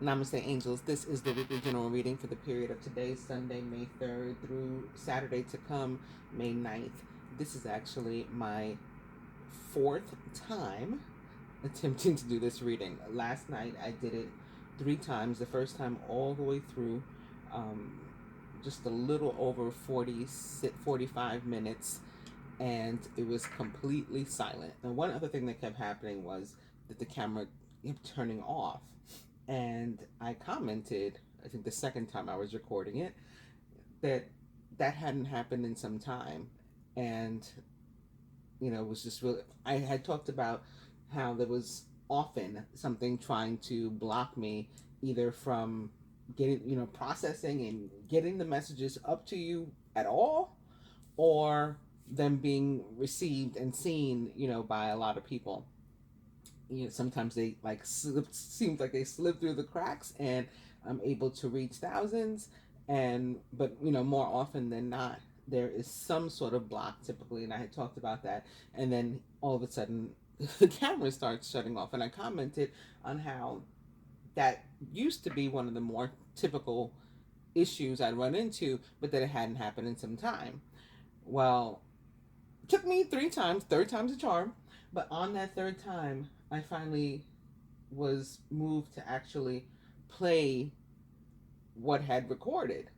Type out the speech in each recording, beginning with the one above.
Namaste, angels. This is the weekly general reading for the period of today, Sunday, May 3rd, through Saturday to come, May 9th. This is actually my fourth time attempting to do this reading. Last night I did it 3 times. The first time all the way through, um, just a little over 45 minutes, and it was completely silent. And one other thing that kept happening was that the camera kept turning off. And I commented, I think the second time I was recording it, that that hadn't happened in some time. And, it was just really, I had talked about how there was often something trying to block me either from getting, processing and getting the messages up to you at all, or them being received and seen, by a lot of people. Sometimes they seems like they slip through the cracks, and I'm able to reach thousands. And but more often than not, there is some sort of block typically, and I had talked about that. And then all of a sudden the camera starts shutting off, and I commented on how that used to be one of the more typical issues I'd run into, but that it hadn't happened in some time. Well, it took me 3 times, third time's a charm. But on that third time, I finally was moved to actually play what had recorded.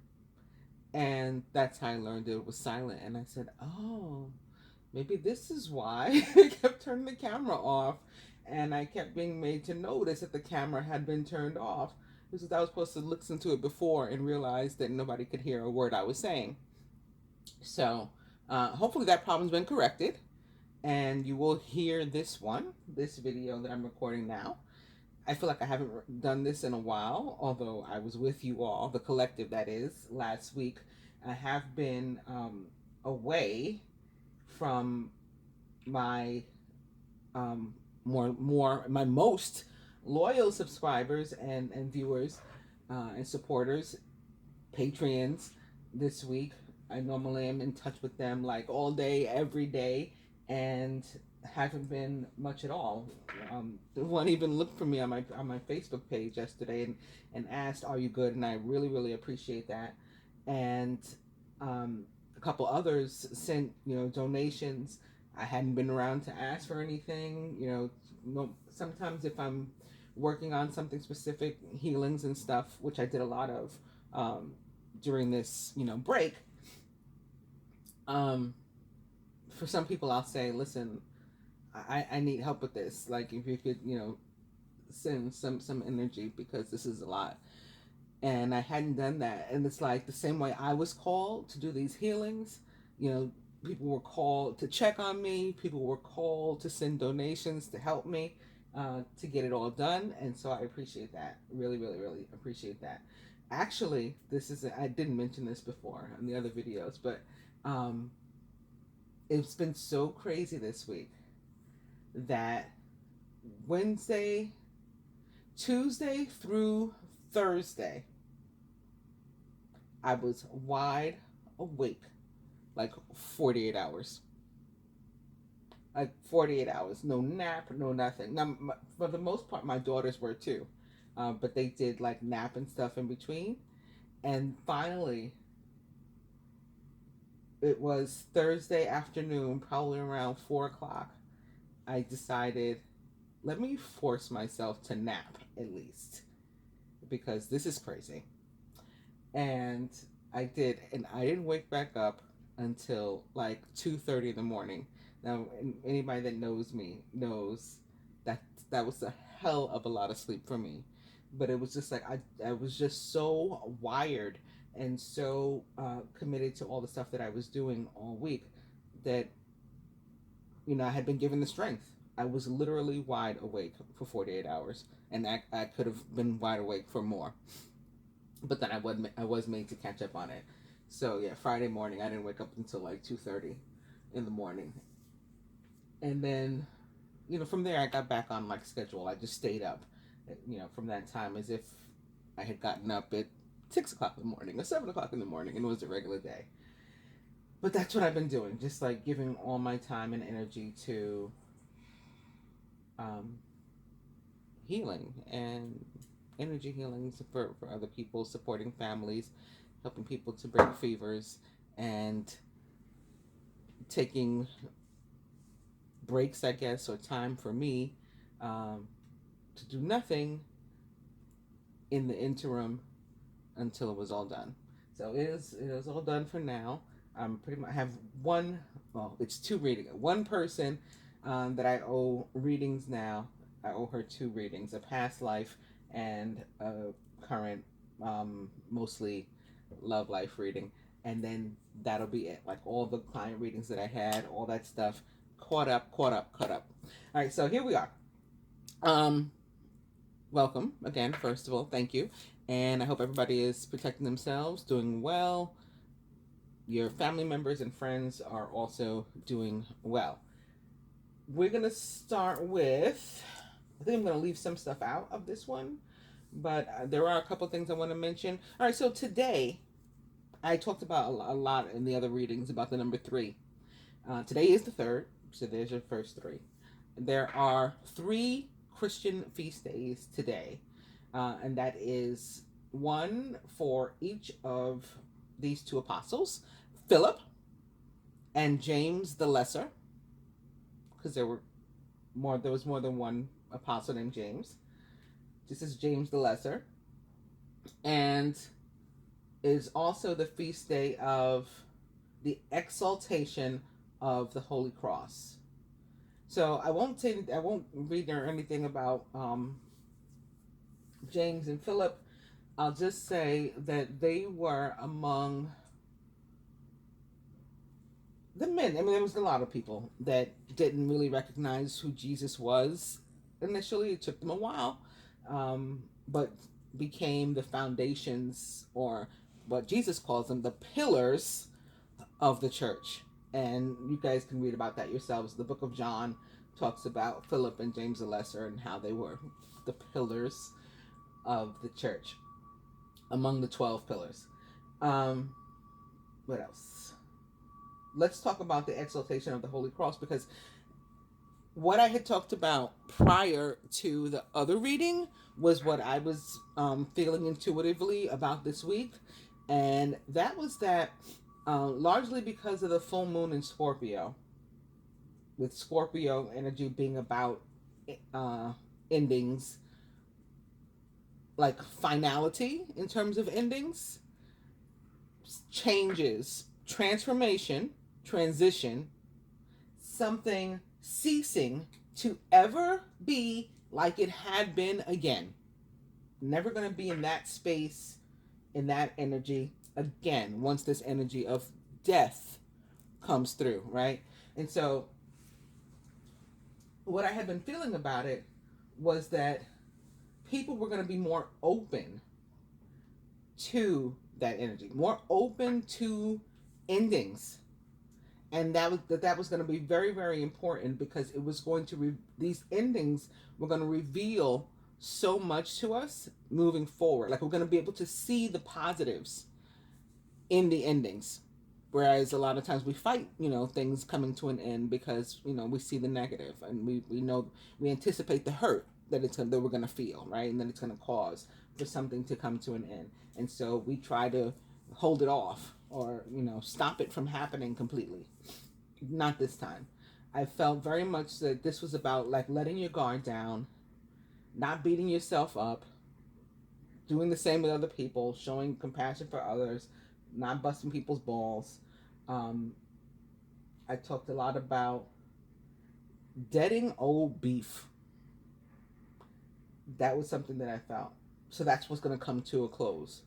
And that's how I learned it was silent. And I said, oh, maybe this is why I kept turning the camera off. And I kept being made to notice that the camera had been turned off. Because I was supposed to listen to it before and realize that nobody could hear a word I was saying. So hopefully that problem's been corrected. And you will hear this video that I'm recording now. I feel like I haven't done this in a while, although I was with you all, the collective that is, last week. I have been away from my my most loyal subscribers and viewers and supporters, Patreons this week. I normally am in touch with them like all day, every day, and haven't been much at all. One even looked for me on my Facebook page yesterday and asked, "Are you good?" And I really really appreciate that. And a couple others sent donations. I hadn't been around to ask for anything. Sometimes if I'm working on something specific, healings and stuff, which I did a lot of during this break. Um, for some people, I'll say, listen, I need help with this. Like, if you could, send some energy, because this is a lot. And I hadn't done that. And it's like the same way I was called to do these healings, people were called to check on me, people were called to send donations to help me to get it all done. And so I appreciate that. Really, really, really appreciate that. Actually, I didn't mention this before in the other videos, but um, it's been so crazy this week that Wednesday, Tuesday through Thursday, I was wide awake like 48 hours. Like 48 hours. No nap, no nothing. Now, for the most part, my daughters were too. But they did like nap and stuff in between. And finally, it was Thursday afternoon, probably around 4 o'clock. I decided, let me force myself to nap at least, because this is crazy. And I did, and I didn't wake back up until like 2:30 in the morning. Now, anybody that knows me knows that that was a hell of a lot of sleep for me. But it was just like I was just so wired and so committed to all the stuff that I was doing all week that I had been given the strength. I was literally wide awake for 48 hours, and I could have been wide awake for more. But then I was made to catch up on it. So yeah, Friday morning I didn't wake up until like 2:30 in the morning, and then from there I got back on like schedule. I just stayed up, from that time as if I had gotten up at 6 o'clock in the morning or 7 o'clock in the morning and it was a regular day. But that's what I've been doing, just like giving all my time and energy to um, healing and energy healings for other people, supporting families, helping people to break fevers, and taking breaks, I guess, or time for me um, to do nothing in the interim until it was all done. So it is all done for now. Pretty much I have one. Well, it's two readings. One person that I owe readings now. I owe her two readings: a past life and a current, mostly love life reading. And then that'll be it. Like all the client readings that I had, all that stuff, caught up, caught up, caught up. All right, so here we are. Um, Welcome again. First of all, thank you, and I hope everybody is protecting themselves, doing well. Your family members and friends are also doing well. We're gonna start with. I think I'm gonna leave some stuff out of this one, but there are a couple things I want to mention. All right, so today I talked about a lot in the other readings about the number three. Today is the third, so there's your first three. There are three Christian feast days today, and that is one for each of these two apostles, Philip and James the Lesser, because there was more than one apostle named James. This is James the Lesser, and is also the feast day of the exaltation of the Holy Cross. So I won't read or anything about James and Philip. I'll just say that they were among the men. I mean, there was a lot of people that didn't really recognize who Jesus was initially. It took them a while, but became the foundations, or what Jesus calls them, the pillars of the church. And you guys can read about that yourselves. The book of John talks about Philip and James the Lesser and how they were the pillars of the church, among the 12 pillars. What else? Let's talk about the exaltation of the Holy Cross, because what I had talked about prior to the other reading was what I was feeling intuitively about this week. And that was that largely because of the full moon in Scorpio, with Scorpio energy being about endings, like finality in terms of endings, changes, transformation, transition, something ceasing to ever be like it had been again. Never going to be in that space, in that energy again, once this energy of death comes through, right? And so what I had been feeling about it was that people were going to be more open to that energy, more open to endings. And that was going to be very, very important, because it was going to these endings were going to reveal so much to us moving forward. Like, we're going to be able to see the positives in the endings, whereas a lot of times we fight, things coming to an end, because we see the negative, and we know, we anticipate the hurt that we're going to feel, right? And then it's going to cause for something to come to an end, and so we try to hold it off, or stop it from happening completely. Not this time. I felt very much that this was about, like, letting your guard down, not beating yourself up, doing the same with other people, showing compassion for others, not busting people's balls. I talked a lot about deading old beef. That was something that I felt. So that's what's going to come to a close.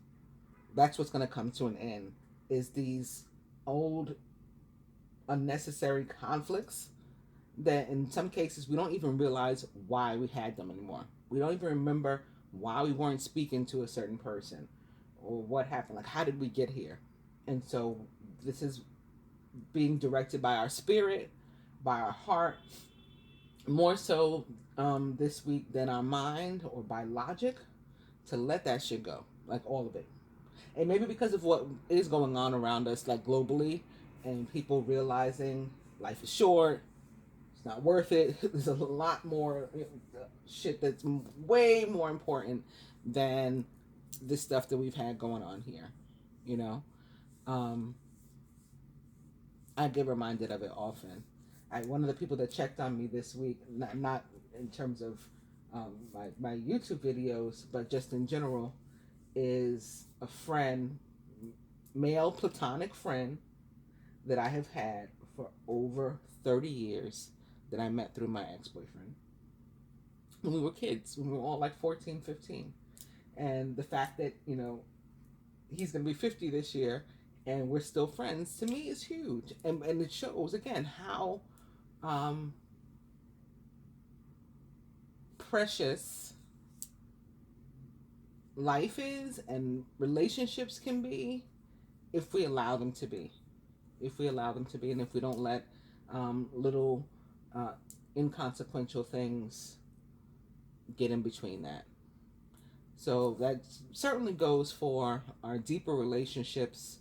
That's what's going to come to an end, is these old unnecessary conflicts that in some cases we don't even realize why we had them anymore. We don't even remember why we weren't speaking to a certain person, or what happened. Like, how did we get here? And so this is being directed by our spirit, by our heart, more so this week than our mind or by logic, to let that shit go, like all of it. And maybe because of what is going on around us, like globally, and people realizing life is short, It's not worth it. There's a lot more shit that's way more important than this stuff that we've had going on here, you know. um I get reminded of it often. One of the people that checked on me this week, not in terms of my YouTube videos, but just in general, is a friend, male platonic friend that I have had for over 30 years, that I met through my ex-boyfriend when we were kids, when we were all like 14, 15. And the fact that, you know, he's going to be 50 this year and we're still friends, to me is huge. And it shows, again, how precious life is and relationships can be if we allow them to be. If we allow them to be, and if we don't let little inconsequential things get in between that. So that certainly goes for our deeper relationships,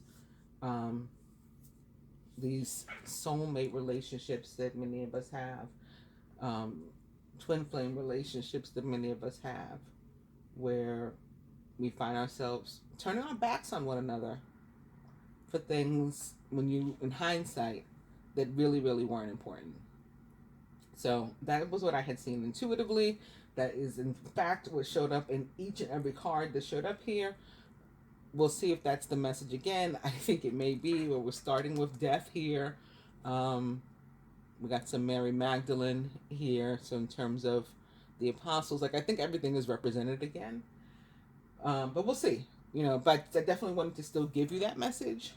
these soulmate relationships that many of us have, twin flame relationships that many of us have, where we find ourselves turning our backs on one another for things, when you, in hindsight, that really, really weren't important. So that was what I had seen intuitively. That is, in fact, what showed up in each and every card that showed up here. We'll see if that's the message again. I think it may be, where we're starting with death here. We got some Mary Magdalene here. So in terms of the apostles, like, I think everything is represented again. But we'll see. You know, but I definitely wanted to still give you that message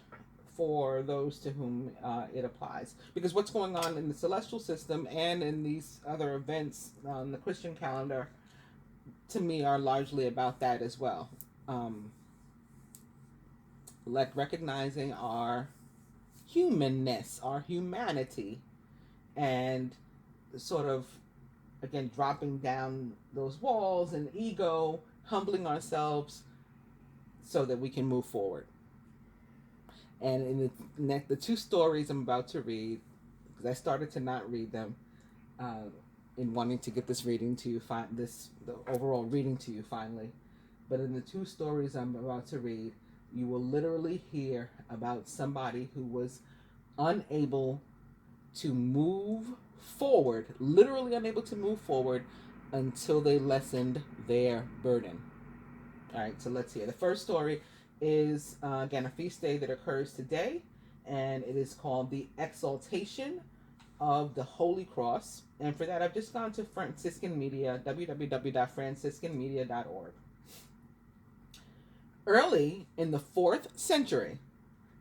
for those to whom it applies. Because what's going on in the celestial system and in these other events on the Christian calendar, to me, are largely about that as well. Like recognizing our humanness, our humanity, and sort of, again, dropping down those walls and ego, humbling ourselves so that we can move forward. And in the two stories I'm about to read, because I started to not read them in wanting to get this reading to you, the overall reading to you finally. But in the two stories I'm about to read, you will literally hear about somebody who was unable to move forward, literally unable to move forward until they lessened their burden. All right, so let's hear. The first story is, again, a feast day that occurs today, and it is called the Exaltation of the Holy Cross. And for that, I've just gone to Franciscan Media, www.franciscanmedia.org. Early in the 4th century,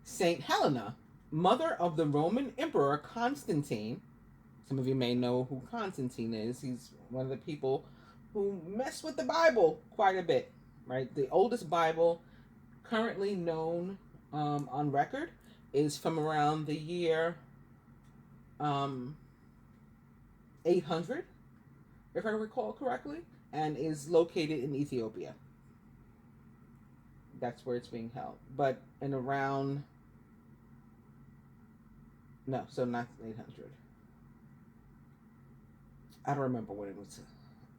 Saint Helena, mother of the Roman Emperor Constantine, some of you may know who Constantine is. He's one of the people who mess with the Bible quite a bit, right? The oldest Bible currently known on record is from around the year 800, if I recall correctly, and is located in Ethiopia. That's where it's being held. But in around, no, so not 800. I don't remember when it was.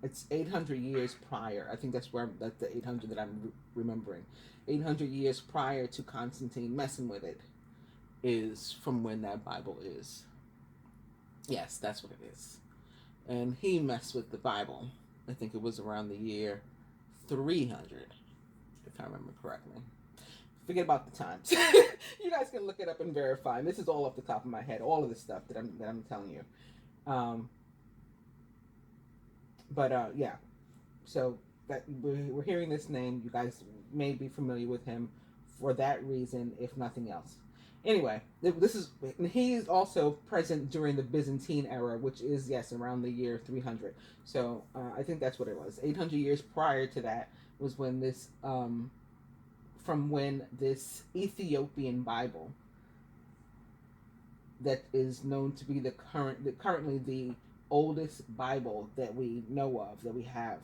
It's 800 years prior. I think that's the 800 that I'm remembering. 800 years prior to Constantine messing with it is from when that Bible is. Yes, that's what it is. And he messed with the Bible. I think it was around the year 300, if I remember correctly. Forget about the times. You guys can look it up and verify. And this is all off the top of my head. All of the stuff that I'm telling you. Yeah. So that we're hearing this name. You guys may be familiar with him for that reason, if nothing else. Anyway, he is also present during the Byzantine era, which is, yes, around the year 300. So I think that's what it was. 800 years prior to that was when this, from when this Ethiopian Bible, that is known to be currently the oldest Bible that we know of, that we have,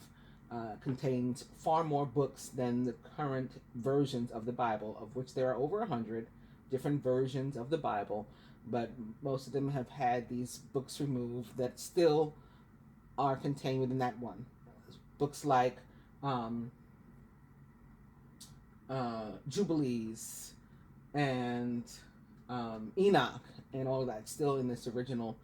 contains far more books than the current versions of the Bible, of which there are over 100 different versions of the Bible but most of them have had these books removed that still are contained within that one. Books like Jubilees and Enoch and all that still in this original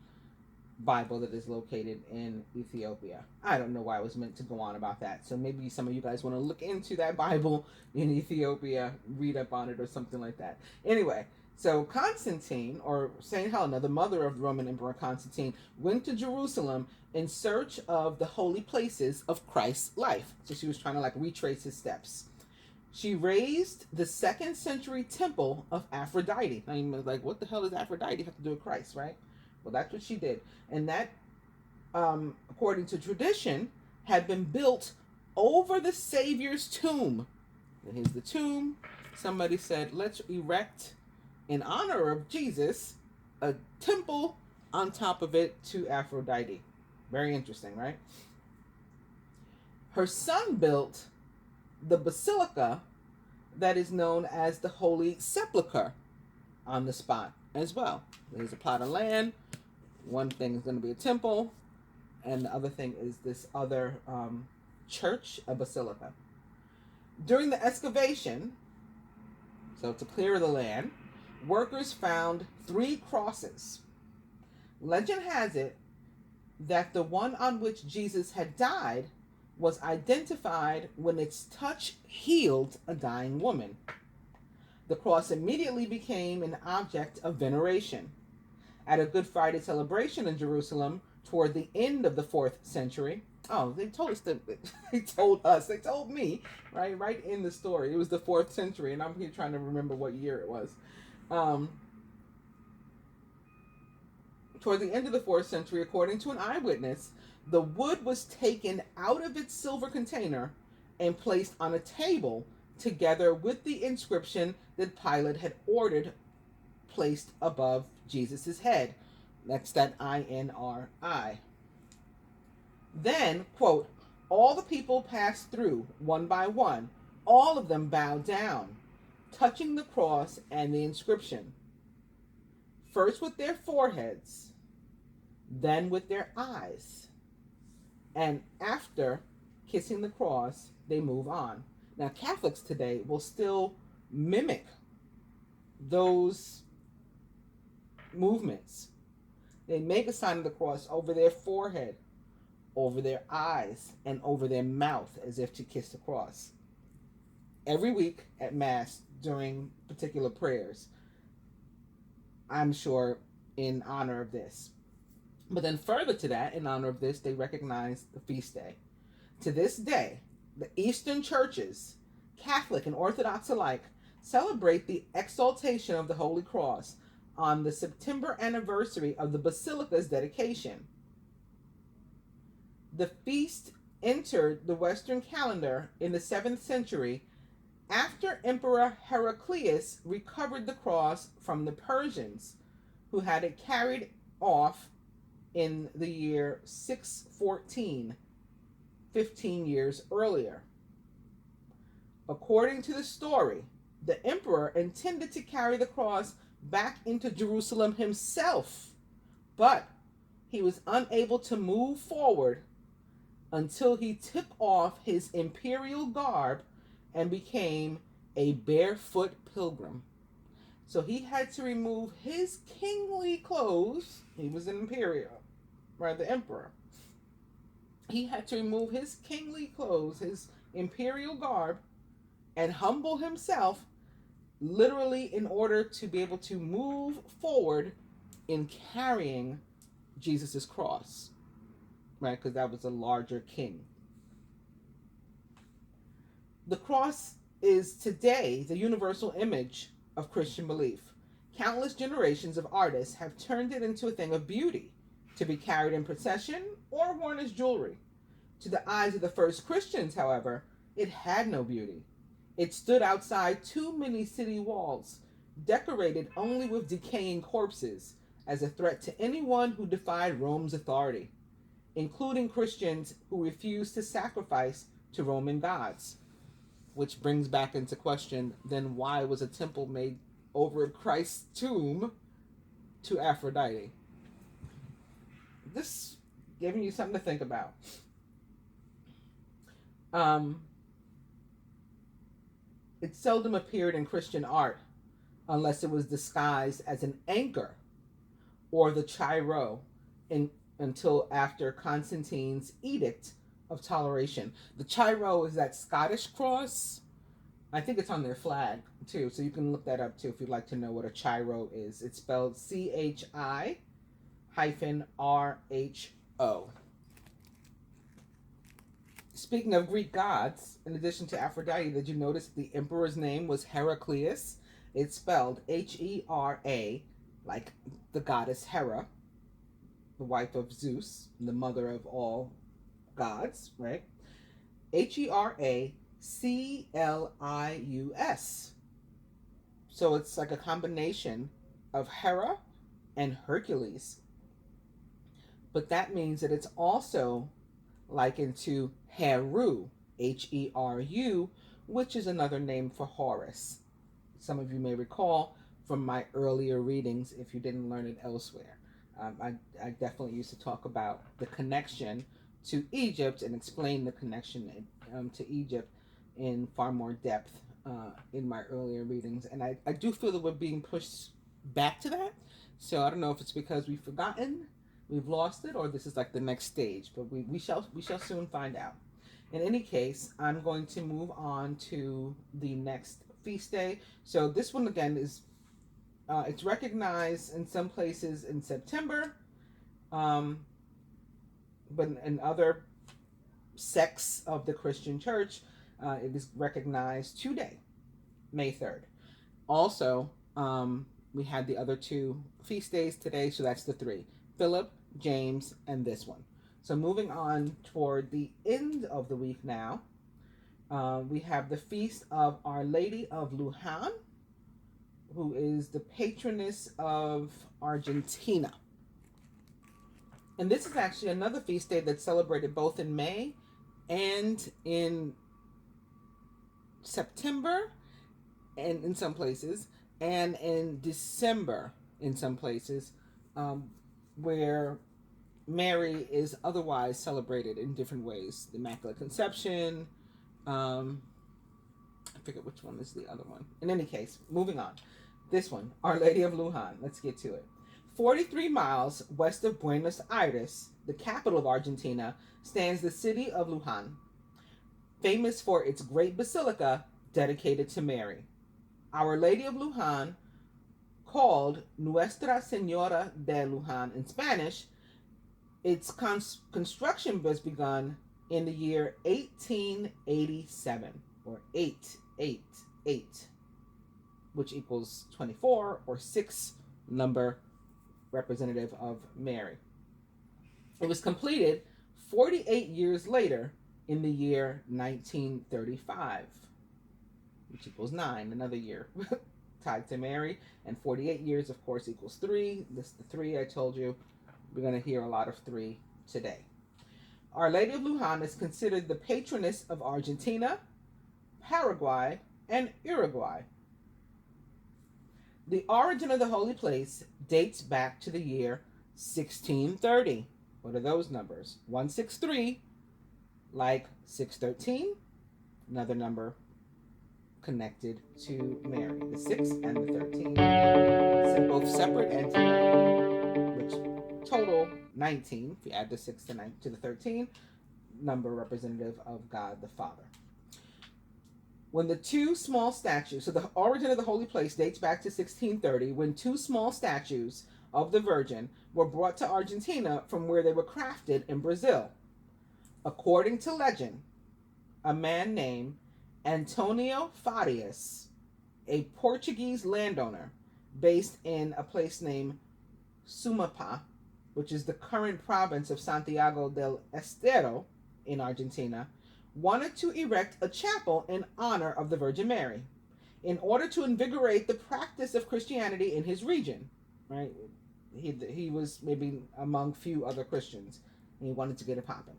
Bible that is located in Ethiopia. I don't know why I was meant to go on about that. So maybe some of you guys want to look into that Bible in Ethiopia, read up on it or something like that. Anyway, so Constantine, or Saint Helena, the mother of the Roman Emperor Constantine, went to Jerusalem in search of the holy places of Christ's life. So she was trying to like retrace his steps. She raised the 2nd century temple of Aphrodite. I mean, like, what the hell does Aphrodite have to do with Christ, right? Well, that's what she did. And that, according to tradition, had been built over the Savior's tomb. And here's the tomb. Somebody said, let's erect, in honor of Jesus, a temple on top of it to Aphrodite. Very interesting, right? Her son built the basilica that is known as the Holy Sepulchre on the spot as well. There's a plot of land. One thing is going to be a temple, and the other thing is this other church, a basilica. During the excavation, so to clear the land, workers found 3 crosses. Legend has it that the one on which Jesus had died was identified when its touch healed a dying woman. The cross immediately became an object of veneration. At a Good Friday celebration in Jerusalem toward the end of the 4th century, they told me, right in the story, it was the 4th century, and I'm here trying to remember what year it was. Toward the end of the 4th century, according to an eyewitness, the wood was taken out of its silver container and placed on a table together with the inscription that Pilate had ordered placed above Jesus' head. That's that INRI. Then, quote, all the people passed through one by one. All of them bowed down, touching the cross and the inscription. First with their foreheads, then with their eyes. And after kissing the cross, they move on. Now, Catholics today will still mimic those movements. They make a sign of the cross over their forehead, over their eyes, and over their mouth as if to kiss the cross. Every week at Mass during particular prayers, I'm sure in honor of this. But then further to that, in honor of this, they recognize the feast day. To this day, the Eastern churches, Catholic and Orthodox alike, celebrate the exaltation of the Holy Cross on the September anniversary of the Basilica's dedication. The feast entered the Western calendar in the 7th century after Emperor Heraclius recovered the cross from the Persians, who had it carried off in the year 614, 15 years earlier. According to the story, the emperor intended to carry the cross back into Jerusalem himself, but he was unable to move forward until he took off his imperial garb and became a barefoot pilgrim. So he had to remove his kingly clothes. He was an imperial, right? The emperor. He had to remove his kingly clothes, his imperial garb, and humble himself, literally, in order to be able to move forward in carrying Jesus's cross, right? Because that was a larger king. The cross is today the universal image of Christian belief. Countless generations of artists have turned it into a thing of beauty, to be carried in procession or worn as jewelry. To the eyes of the first Christians, however, it had no beauty. It stood outside too many city walls, decorated only with decaying corpses, as a threat to anyone who defied Rome's authority, including Christians who refused to sacrifice to Roman gods. Which brings back into question, then why was a temple made over Christ's tomb to Aphrodite. This giving you something to think about. It seldom appeared in Christian art unless it was disguised as an anchor or the Chi-Rho until after Constantine's Edict of Toleration. The Chi-Rho is that Scottish cross. I think it's on their flag too, so you can look that up too if you'd like to know what a Chi-Rho is. It's spelled CHI-RHO. Speaking of Greek gods, in addition to Aphrodite, did you notice the emperor's name was Heraclius? It's spelled Hera, like the goddess Hera, the wife of Zeus, the mother of all gods, right? Heraclius. So it's like a combination of Hera and Hercules. But that means that it's also likened to Heru, Heru, which is another name for Horus. Some of you may recall from my earlier readings, if you didn't learn it elsewhere. I definitely used to talk about the connection to Egypt and explain the connection to Egypt in far more depth in my earlier readings. And I do feel that we're being pushed back to that. So I don't know if it's because we've forgotten, we've lost it, or this is like the next stage. But we shall soon find out. In any case, I'm going to move on to the next feast day. So this one again is it's recognized in some places in September, but in other sects of the Christian church, it is recognized today, May 3rd. Also, we had the other two feast days today, so that's the three: Philip, James, and this one. So moving on toward the end of the week now, we have the feast of Our Lady of Lujan, who is the patroness of Argentina. And this is actually another feast day that's celebrated both in May and in September, and in some places, and in December in some places, where Mary is otherwise celebrated in different ways. The Immaculate Conception, I forget which one is the other one. In any case, moving on. This one, Our Lady of Lujan. Let's get to it. 43 miles west of Buenos Aires, the capital of Argentina, stands the city of Lujan, famous for its great basilica dedicated to Mary. Our Lady of Lujan, called Nuestra Señora de Lujan in Spanish, its construction was begun in the year 1887, or 888, which equals 24, or 6 number representative of Mary. It was completed 48 years later in the year 1935, which equals 9, another year tied to Mary, and 48 years, of course, equals 3. This is the 3 I told you. We're going to hear a lot of 3 today. Our Lady of Lujan is considered the patroness of Argentina, Paraguay, and Uruguay. The origin of the holy place dates back to the year 1630. What are those numbers? 163, like 613, another number connected to Mary. The 6 and the 13, both separate and together, which total 19. If you add the 6 to the 13, number representative of God the Father. When the two small statues, so the origin of the holy place dates back to 1630, when 2 small statues of the Virgin were brought to Argentina from where they were crafted in Brazil. According to legend, a man named Antonio Farias, a Portuguese landowner based in a place named Sumapá, which is the current province of Santiago del Estero in Argentina, wanted to erect a chapel in honor of the Virgin Mary in order to invigorate the practice of Christianity in his region, right? He was maybe among few other Christians, and he wanted to get it popping.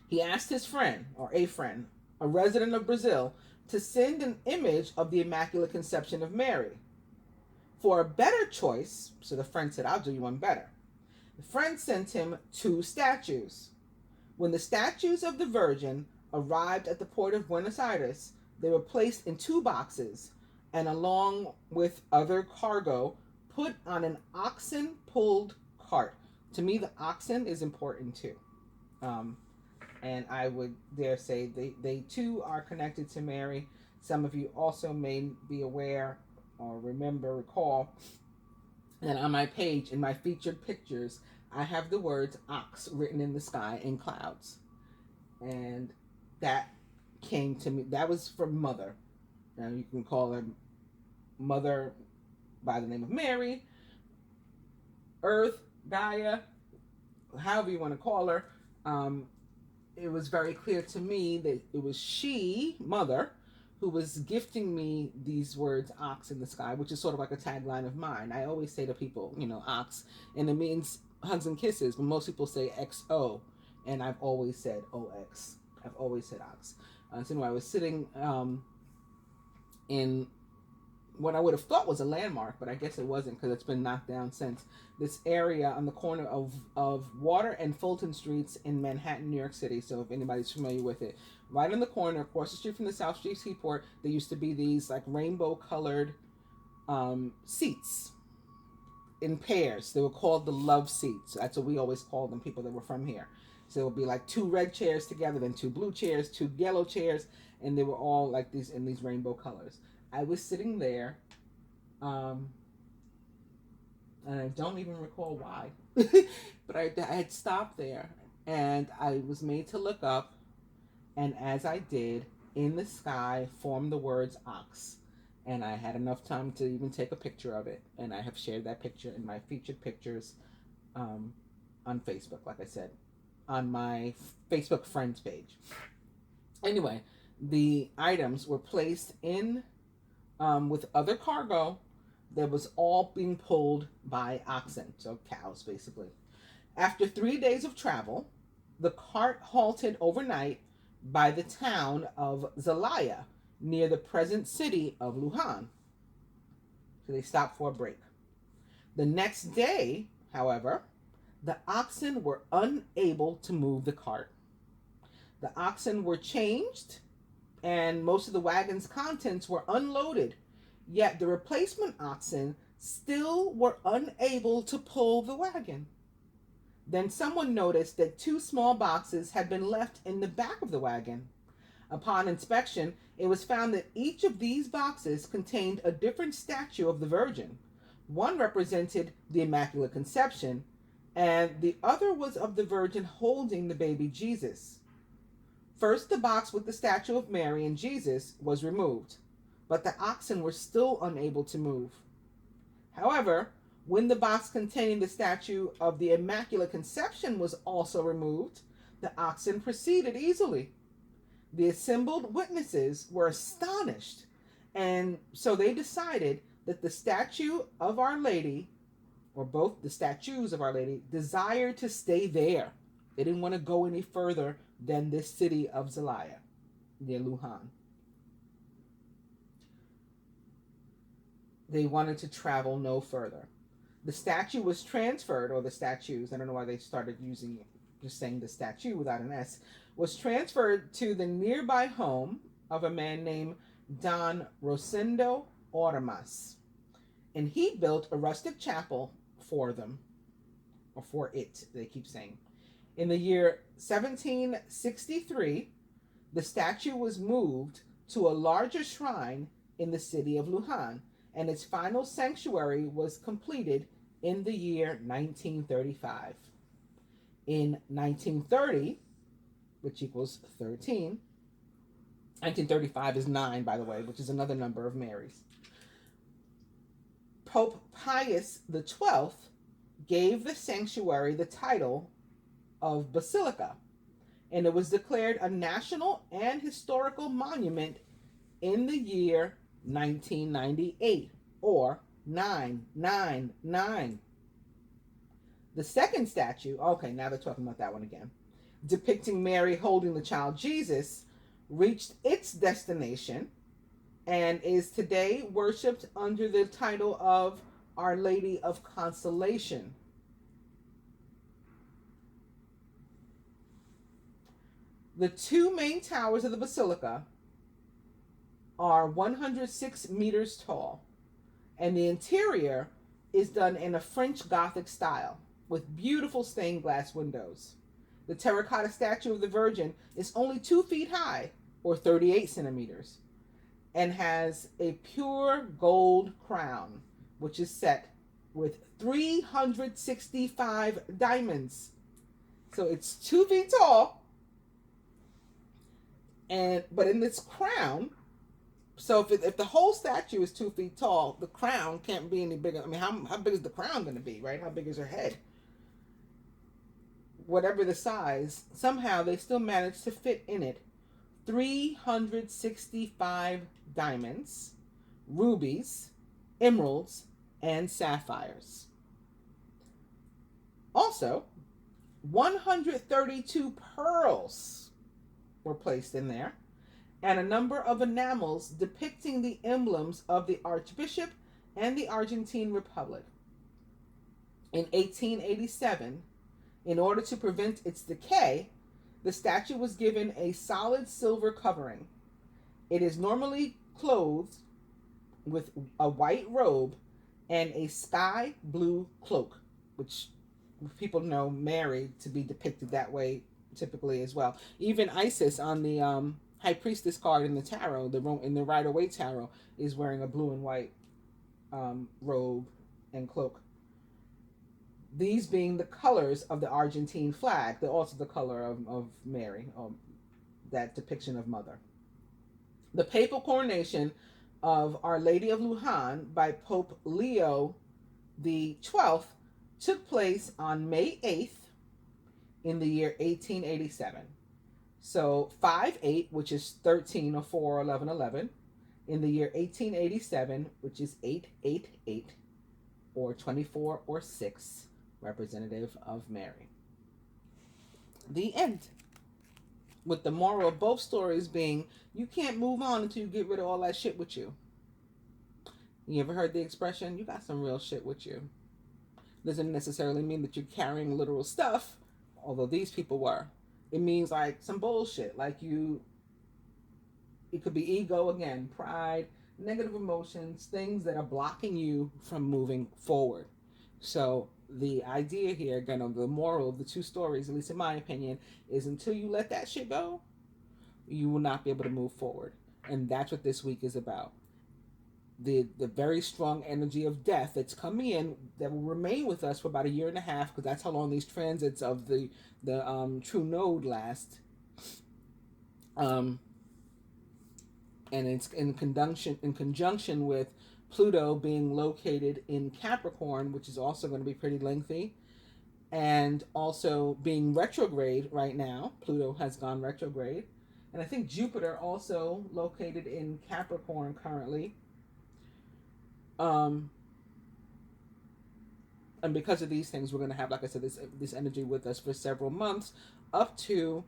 He asked his friend, or a friend, a resident of Brazil, to send an image of the Immaculate Conception of Mary. For a better choice, so the friend said, I'll do you one better. The friend sent him 2 statues. When the statues of the Virgin arrived at the port of Buenos Aires, they were placed in 2 boxes and, along with other cargo, put on an oxen-pulled cart. To me, the oxen is important too. And I would dare say they too are connected to Mary. Some of you also may be aware or recall that on my page, in my featured pictures, I have the words ox written in the sky in clouds. And that came to me. That was from Mother. Now you can call her Mother by the name of Mary, Earth, Gaia, however you want to call her. It was very clear to me that it was she, Mother, who was gifting me these words, ox in the sky, which is sort of like a tagline of mine. I always say to people, ox, and it means hugs and kisses, but most people say XO, and I've always said OX. I've always said ox. So anyway, I was sitting in what I would have thought was a landmark, but I guess it wasn't because it's been knocked down since. This area on the corner of Water and Fulton Streets in Manhattan, New York City. So if anybody's familiar with it, right on the corner, across the street from the South Street Seaport, there used to be these like rainbow colored seats in pairs. They were called the love seats. That's what we always called them, people that were from here. So it would be like 2 red chairs together, then 2 blue chairs, 2 yellow chairs, and they were all like these in these rainbow colors. I was sitting there, and I don't even recall why, but I had stopped there, and I was made to look up, and as I did, in the sky formed the words ox, and I had enough time to even take a picture of it, and I have shared that picture in my featured pictures on Facebook, like I said, on my Facebook friends page. Anyway, the items were placed in with other cargo that was all being pulled by oxen, so cows basically. After 3 days of travel, the cart halted overnight by the town of Zelaya, near the present city of Lujan. So they stopped for a break. The next day, however, the oxen were unable to move the cart. The oxen were changed, and most of the wagon's contents were unloaded, yet the replacement oxen still were unable to pull the wagon. Then someone noticed that 2 small boxes had been left in the back of the wagon. Upon inspection, it was found that each of these boxes contained a different statue of the Virgin. One represented the Immaculate Conception, and the other was of the Virgin holding the baby Jesus. First, the box with the statue of Mary and Jesus was removed, but the oxen were still unable to move. However, when the box containing the statue of the Immaculate Conception was also removed, the oxen proceeded easily. The assembled witnesses were astonished, and so they decided that the statue of Our Lady, or both the statues of Our Lady, desired to stay there. They didn't want to go any further than this city of Zelaya, near Lujan. They wanted to travel no further. The statue was transferred, or the statues, I don't know why they started using, just saying the statue without an S, was transferred to the nearby home of a man named Don Rosendo Ormas. And he built a rustic chapel for them, or for it, they keep saying. In the year 1763, the statue was moved to a larger shrine in the city of Lujan, and its final sanctuary was completed in the year 1935. In 1930, which equals 13, 1935 is 9, by the way, which is another number of Marys. Pope Pius XII gave the sanctuary the title of Basilica, and it was declared a national and historical monument in the year 1998, or 999. The second statue, okay, now they're talking about that one again, depicting Mary holding the child Jesus, reached its destination and is today worshipped under the title of Our Lady of Consolation. The two main towers of the basilica are 106 meters tall, and the interior is done in a French Gothic style with beautiful stained glass windows. The terracotta statue of the Virgin is only 2 feet high, or 38 centimeters, and has a pure gold crown, which is set with 365 diamonds. So it's 2 feet tall, but in this crown, so if the whole statue is 2 feet tall, the crown can't be any bigger. I mean, how big is the crown going to be, right? How big is her head? Whatever the size, somehow they still managed to fit in it 365 diamonds, rubies, emeralds, and sapphires. Also, 132 pearls were placed in there, and a number of enamels depicting the emblems of the Archbishop and the Argentine Republic. In 1887, in order to prevent its decay, the statue was given a solid silver covering. It is normally clothed with a white robe and a sky blue cloak, which people know Mary to be depicted that way typically as well. Even Isis on the High Priestess card in the tarot, in the Rider-Waite tarot, is wearing a blue and white robe and cloak. These being the colors of the Argentine flag. They're also the color of Mary, that depiction of Mother. The papal coronation of Our Lady of Lujan by Pope Leo the 12th took place on May 8th in the year 1887. So 5/8, which is 13 or 4 or 11/11, in the year 1887, which is 888 or 24 or 6, representative of Mary. The end. With the moral of both stories being, you can't move on until you get rid of all that shit with you. You ever heard the expression, you got some real shit with you? Doesn't necessarily mean that you're carrying literal stuff, although these people were. It means like some bullshit, like it could be ego again, pride, negative emotions, things that are blocking you from moving forward. So the idea here, again, of the moral of the two stories, at least in my opinion, is until you let that shit go, you will not be able to move forward. And that's what this week is about. The very strong energy of death that's coming in, that will remain with us for about 1.5 years, because that's how long these transits of the true node last. And it's in conjunction with Pluto being located in Capricorn, which is also going to be pretty lengthy, and also being retrograde right now. Pluto has gone retrograde, and I think Jupiter also located in Capricorn currently. And because of these things, we're going to have, like I said, this energy with us for several months, up to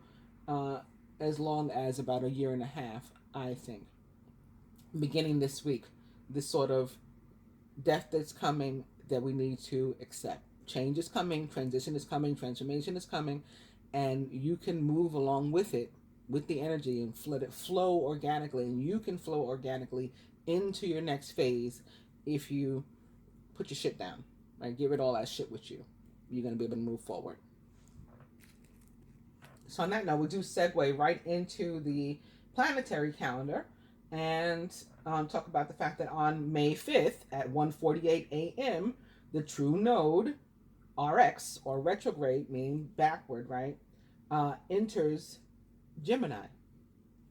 as long as about 1.5 years, I think. Beginning this week, this sort of death that's coming that we need to accept. Change is coming, transition is coming, transformation is coming, and you can move along with it, with the energy, and let it flow organically, and you can flow organically into your next phase if you put your shit down, right? Get rid of all that shit with you. You're going to be able to move forward. So on that note, we'll do segue right into the planetary calendar and talk about the fact that on May 5th at 1:48 a.m., the true node, RX, or retrograde, meaning backward, right, enters Gemini.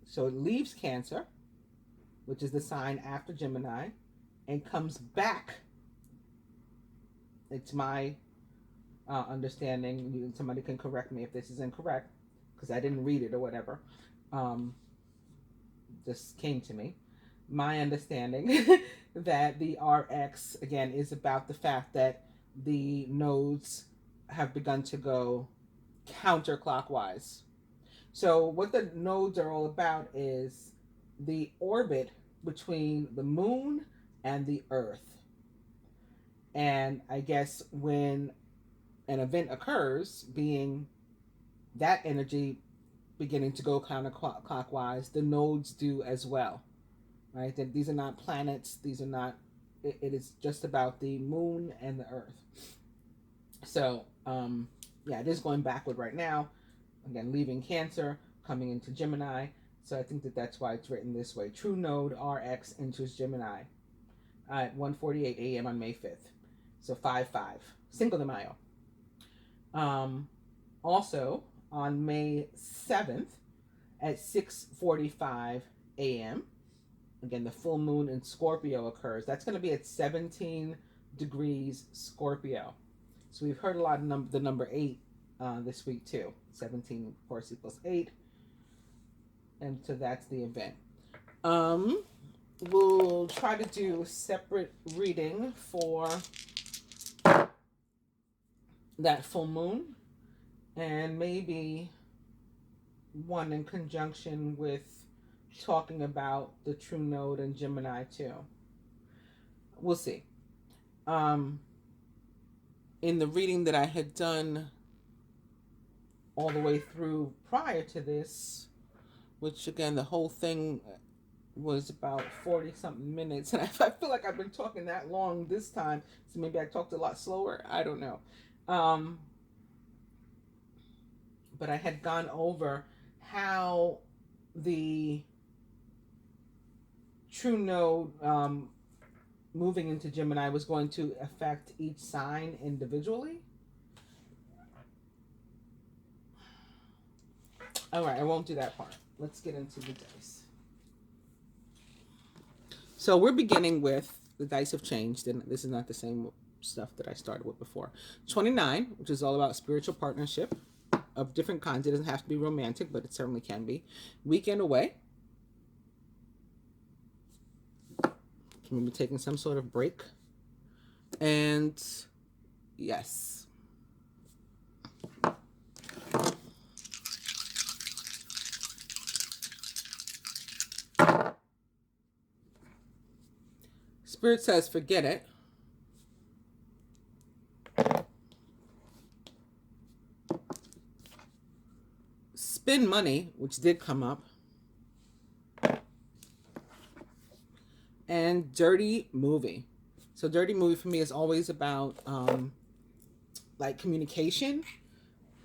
So it leaves Cancer, which is the sign after Gemini, and comes back. It's my understanding. Somebody can correct me if this is incorrect, because I didn't read it or whatever. Just came to me. My understanding that the RX, again, is about the fact that the nodes have begun to go counterclockwise. So what the nodes are all about is the orbit between the moon and the earth. And I guess when an event occurs, being that energy beginning to go counterclockwise, the nodes do as well, right? That these are not planets. These are not. It is just about the moon and the earth. So, yeah, it is going backward right now. Again, leaving Cancer, coming into Gemini. So I think that that's why it's written this way. True node RX enters Gemini at 1:48 a.m. on May 5th. So 5/5, Cinco de Mayo. Also, on May 7th at 6:45 a.m., again, the full moon in Scorpio occurs. That's going to be at 17 degrees Scorpio. So we've heard a lot of the number 8 this week too. 17, of course, equals 8. And so that's the event. We'll try to do a separate reading for that full moon, and maybe one in conjunction with talking about the true node in Gemini too. We'll see. In the reading that I had done all the way through prior to this, which again, the whole thing was about 40 something minutes, and I feel like I've been talking that long this time, so maybe I talked a lot slower. I don't know. But I had gone over how the true node moving into Gemini was going to affect each sign individually. All right, I won't do that part. Let's get into the dice. So we're beginning with the dice have changed, and this is not the same stuff that I started with before. 29, which is all about spiritual partnership of different kinds. It doesn't have to be romantic, but it certainly can be. Weekend away. Maybe taking some sort of break. And yes. Spirit says, forget it. Spend money, which did come up. And dirty movie. So dirty movie for me is always about like communication.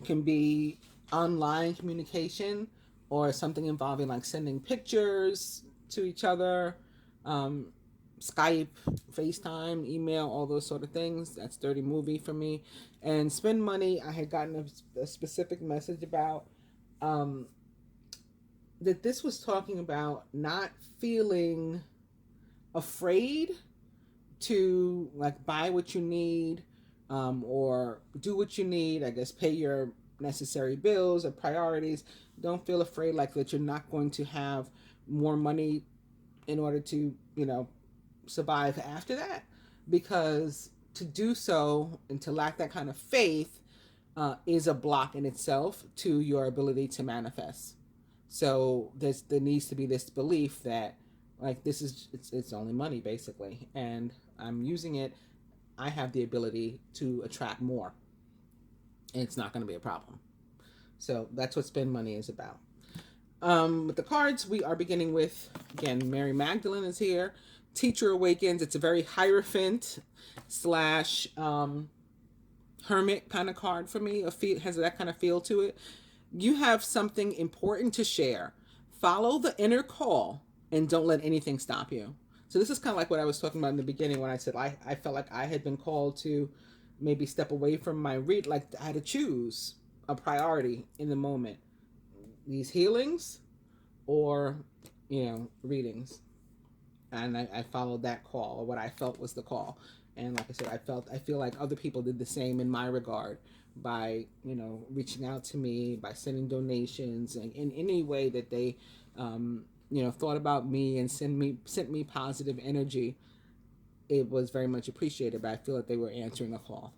It can be online communication or something involving like sending pictures to each other, Skype, FaceTime, email, all those sort of things. That's dirty movie for me. And spend money, I had gotten a specific message about that this was talking about not feeling afraid to like buy what you need or do what you need, I guess pay your necessary bills or priorities. Don't feel afraid like that you're not going to have more money in order to, you know, survive after that, because to do so and to lack that kind of faith is a block in itself to your ability to manifest. So there needs to be this belief that like this is it's only money basically, and I'm using it. I have the ability to attract more, and it's not going to be a problem. So that's what spend money is about. With the cards, we are beginning with, again, Mary Magdalene is here. Teacher Awakens. It's a very Hierophant slash hermit kind of card for me. Has that kind of feel to it. You have something important to share. Follow the inner call and don't let anything stop you. So this is kind of like what I was talking about in the beginning when I said I felt like I had been called to maybe step away from my read. Like I had to choose a priority in the moment. These healings or, you know, readings. And I followed that call, or what I felt was the call. And like I said, I feel like other people did the same in my regard by, you know, reaching out to me, by sending donations, and in any way that they, you know, thought about me and sent me positive energy. It was very much appreciated, but I feel like they were answering a call.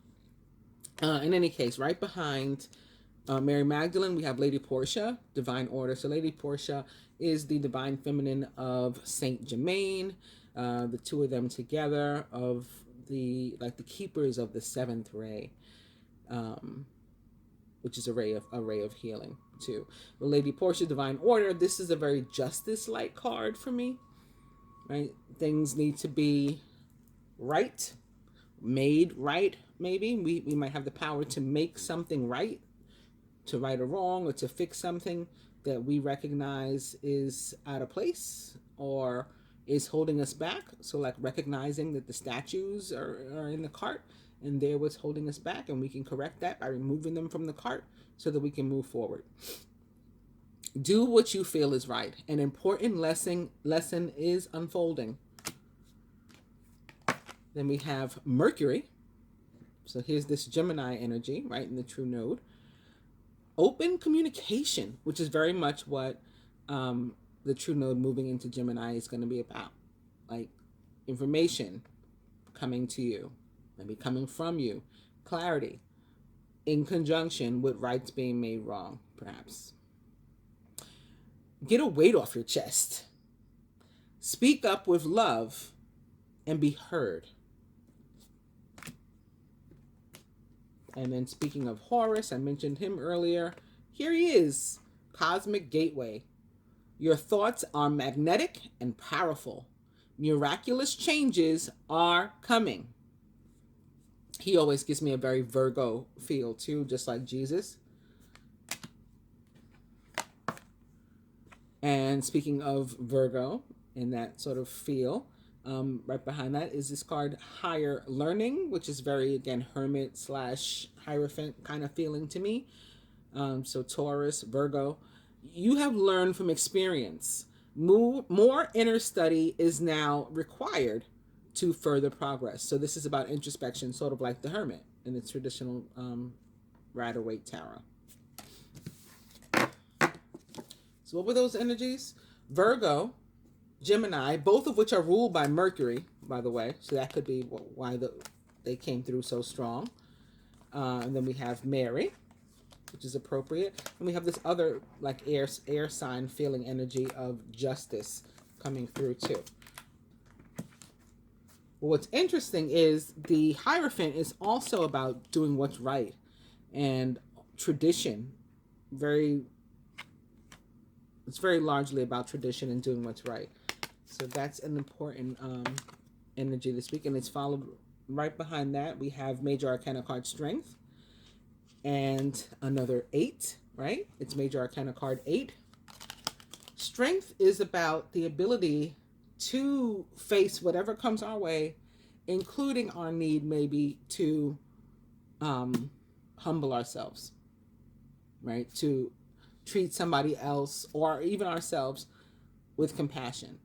In any case, right behind Mary Magdalene, we have Lady Portia, Divine Order. So Lady Portia is the divine feminine of Saint Germain. The two of them together of the keepers of the seventh ray, which is a ray of healing too. The Lady Portia, Divine Order. This is a very justice-like card for me, right? Things need to be right, made right. Maybe we might have the power to make something right, to right a wrong, or to fix something that we recognize is out of place or is holding us back. So like recognizing that the statues are in the cart and they're what's holding us back, and we can correct that by removing them from the cart so that we can move forward. Do what you feel is right. An important lesson is unfolding. Then we have Mercury. So here's this Gemini energy, right, in the true node. Open communication, which is very much what the true node moving into Gemini is going to be about. Like information coming to you, maybe coming from you, clarity, in conjunction with rights being made wrong, perhaps. Get a weight off your chest. Speak up with love and be heard. And then speaking of Horus, I mentioned him earlier. Here he is, Cosmic Gateway. Your thoughts are magnetic and powerful. Miraculous changes are coming. He always gives me a very Virgo feel too, just like Jesus. And speaking of Virgo, in that sort of feel, right behind that is this card, Higher Learning, which is very, again, Hermit / Hierophant kind of feeling to me. So Taurus, Virgo, you have learned from experience. More inner study is now required to further progress. So this is about introspection, sort of like the Hermit in the traditional Rider-Waite Tarot. So what were those energies? Virgo, Gemini, both of which are ruled by Mercury, by the way. So that could be why they came through so strong. And then we have Mary, which is appropriate. And we have this other like air sign feeling energy of justice coming through too. But what's interesting is the Hierophant is also about doing what's right and tradition. It's very largely about tradition and doing what's right. So that's an important energy this week. And it's followed right behind that. We have Major Arcana card Strength and another 8, right? It's Major Arcana card 8. Strength is about the ability to face whatever comes our way, including our need maybe to humble ourselves, right? To treat somebody else or even ourselves with compassion,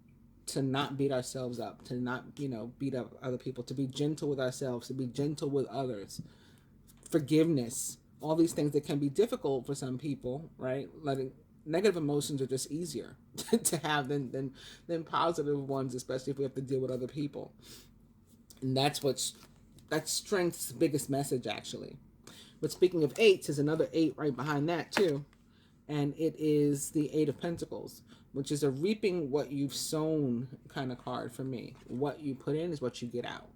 to not beat ourselves up, to not, beat up other people, to be gentle with ourselves, to be gentle with others, forgiveness, all these things that can be difficult for some people, right? Letting negative emotions are just easier to have than positive ones, especially if we have to deal with other people. And that's strength's biggest message, actually. But speaking of 8s, there's another 8 right behind that too. And it is the 8 of Pentacles, which is a reaping what you've sown kind of card for me. What you put in is what you get out.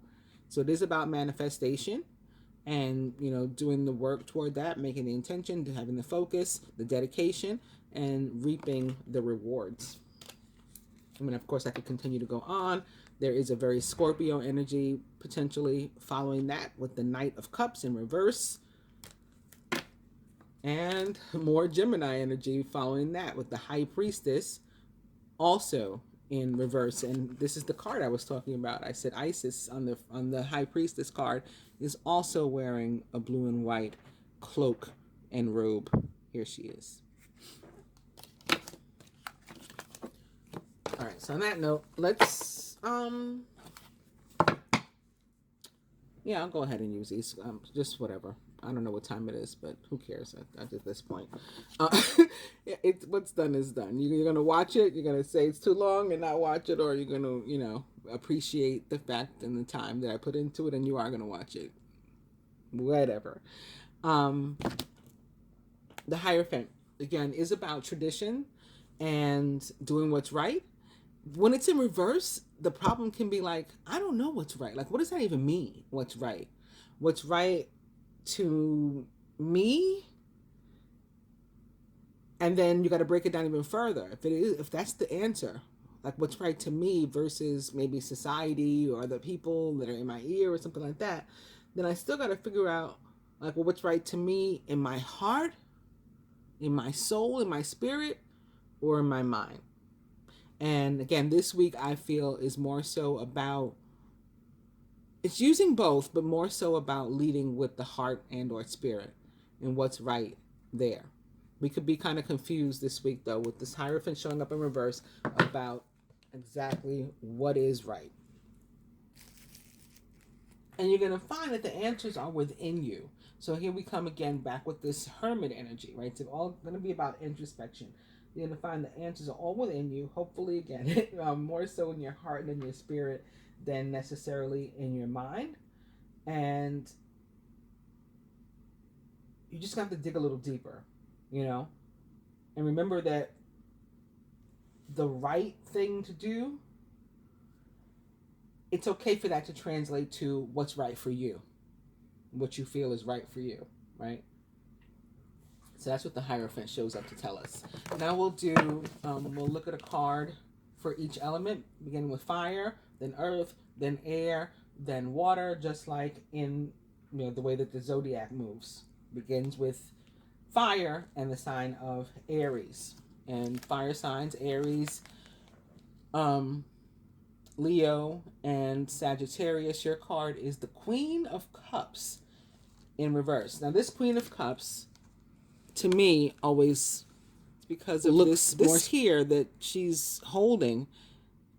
So it is about manifestation and, doing the work toward that, making the intention, to having the focus, the dedication, and reaping the rewards. I mean, of course, I could continue to go on. There is a very Scorpio energy potentially following that with the Knight of Cups in reverse. And more Gemini energy following that with the High Priestess also in reverse. And this is the card I was talking about. I said Isis on the High Priestess card is also wearing a blue and white cloak and robe. Here she is. All right, so on that note, let's I'll go ahead and use these. Just whatever. I don't know what time it is, but who cares at this point? What's done is done. You're going to watch it. You're going to say it's too long and not watch it, or you're going to, appreciate the fact and the time that I put into it, and you are going to watch it. Whatever. The Hierophant, again, is about tradition and doing what's right. when it's in reverse, the problem can be like, I don't know what's right. Like, what does that even mean? What's right? What's right to me? And then you got to break it down even further. If that's the answer, like what's right to me versus maybe society or the people that are in my ear or something like that, then I still got to figure out like, well, what's right to me in my heart, in my soul, in my spirit, or in my mind. And again, this week I feel is more so about, it's using both, but more so about leading with the heart and or spirit and what's right there. We could be kind of confused this week though with this Hierophant showing up in reverse about exactly what is right. And you're going to find that the answers are within you. So here we come again back with this Hermit energy, right? It's all going to be about introspection. You're going to find the answers are all within you. Hopefully, again, more so in your heart and in your spirit than necessarily in your mind. And you just have to dig a little deeper, you know? And remember that the right thing to do, it's okay for that to translate to what's right for you, what you feel is right for you, right? So that's what the Hierophant shows up to tell us. Now we'll look at a card for each element, beginning with fire, then earth, then air, then water, just like in the way that the zodiac moves. Begins with fire and the sign of Aries. And fire signs, Aries, Leo, and Sagittarius. Your card is the Queen of Cups in reverse. Now this Queen of Cups, to me, always, it's because of this here that she's holding,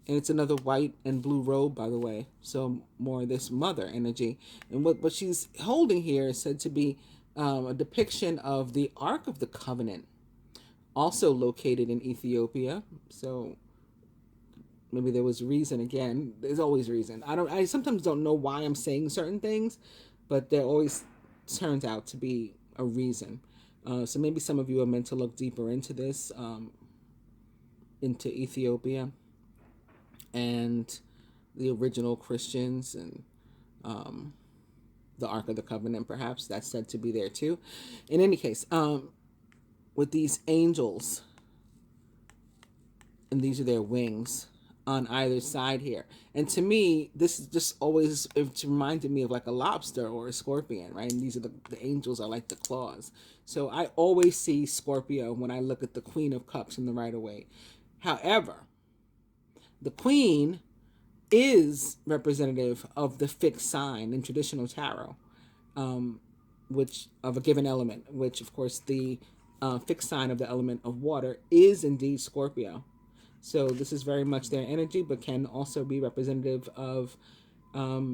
and it's another white and blue robe, by the way, so more of this mother energy. And what she's holding here is said to be a depiction of the Ark of the Covenant, also located in Ethiopia. So maybe there was reason. Again, there's always reason. I sometimes don't know why I'm saying certain things, but there always turns out to be a reason. So maybe some of you are meant to look deeper into this, into Ethiopia and the original Christians and the Ark of the Covenant, perhaps. That's said to be there too. In any case, with these angels, and these are their wings on either side here. And to me, this is just always, it's reminded me of like a lobster or a scorpion, right? And these are the angels are like the claws. So I always see Scorpio when I look at the Queen of Cups in the Rider-Waite. However, the Queen is representative of the fixed sign in traditional tarot, which of a given element, which of course the fixed sign of the element of water is indeed Scorpio. So this is very much their energy, but can also be representative of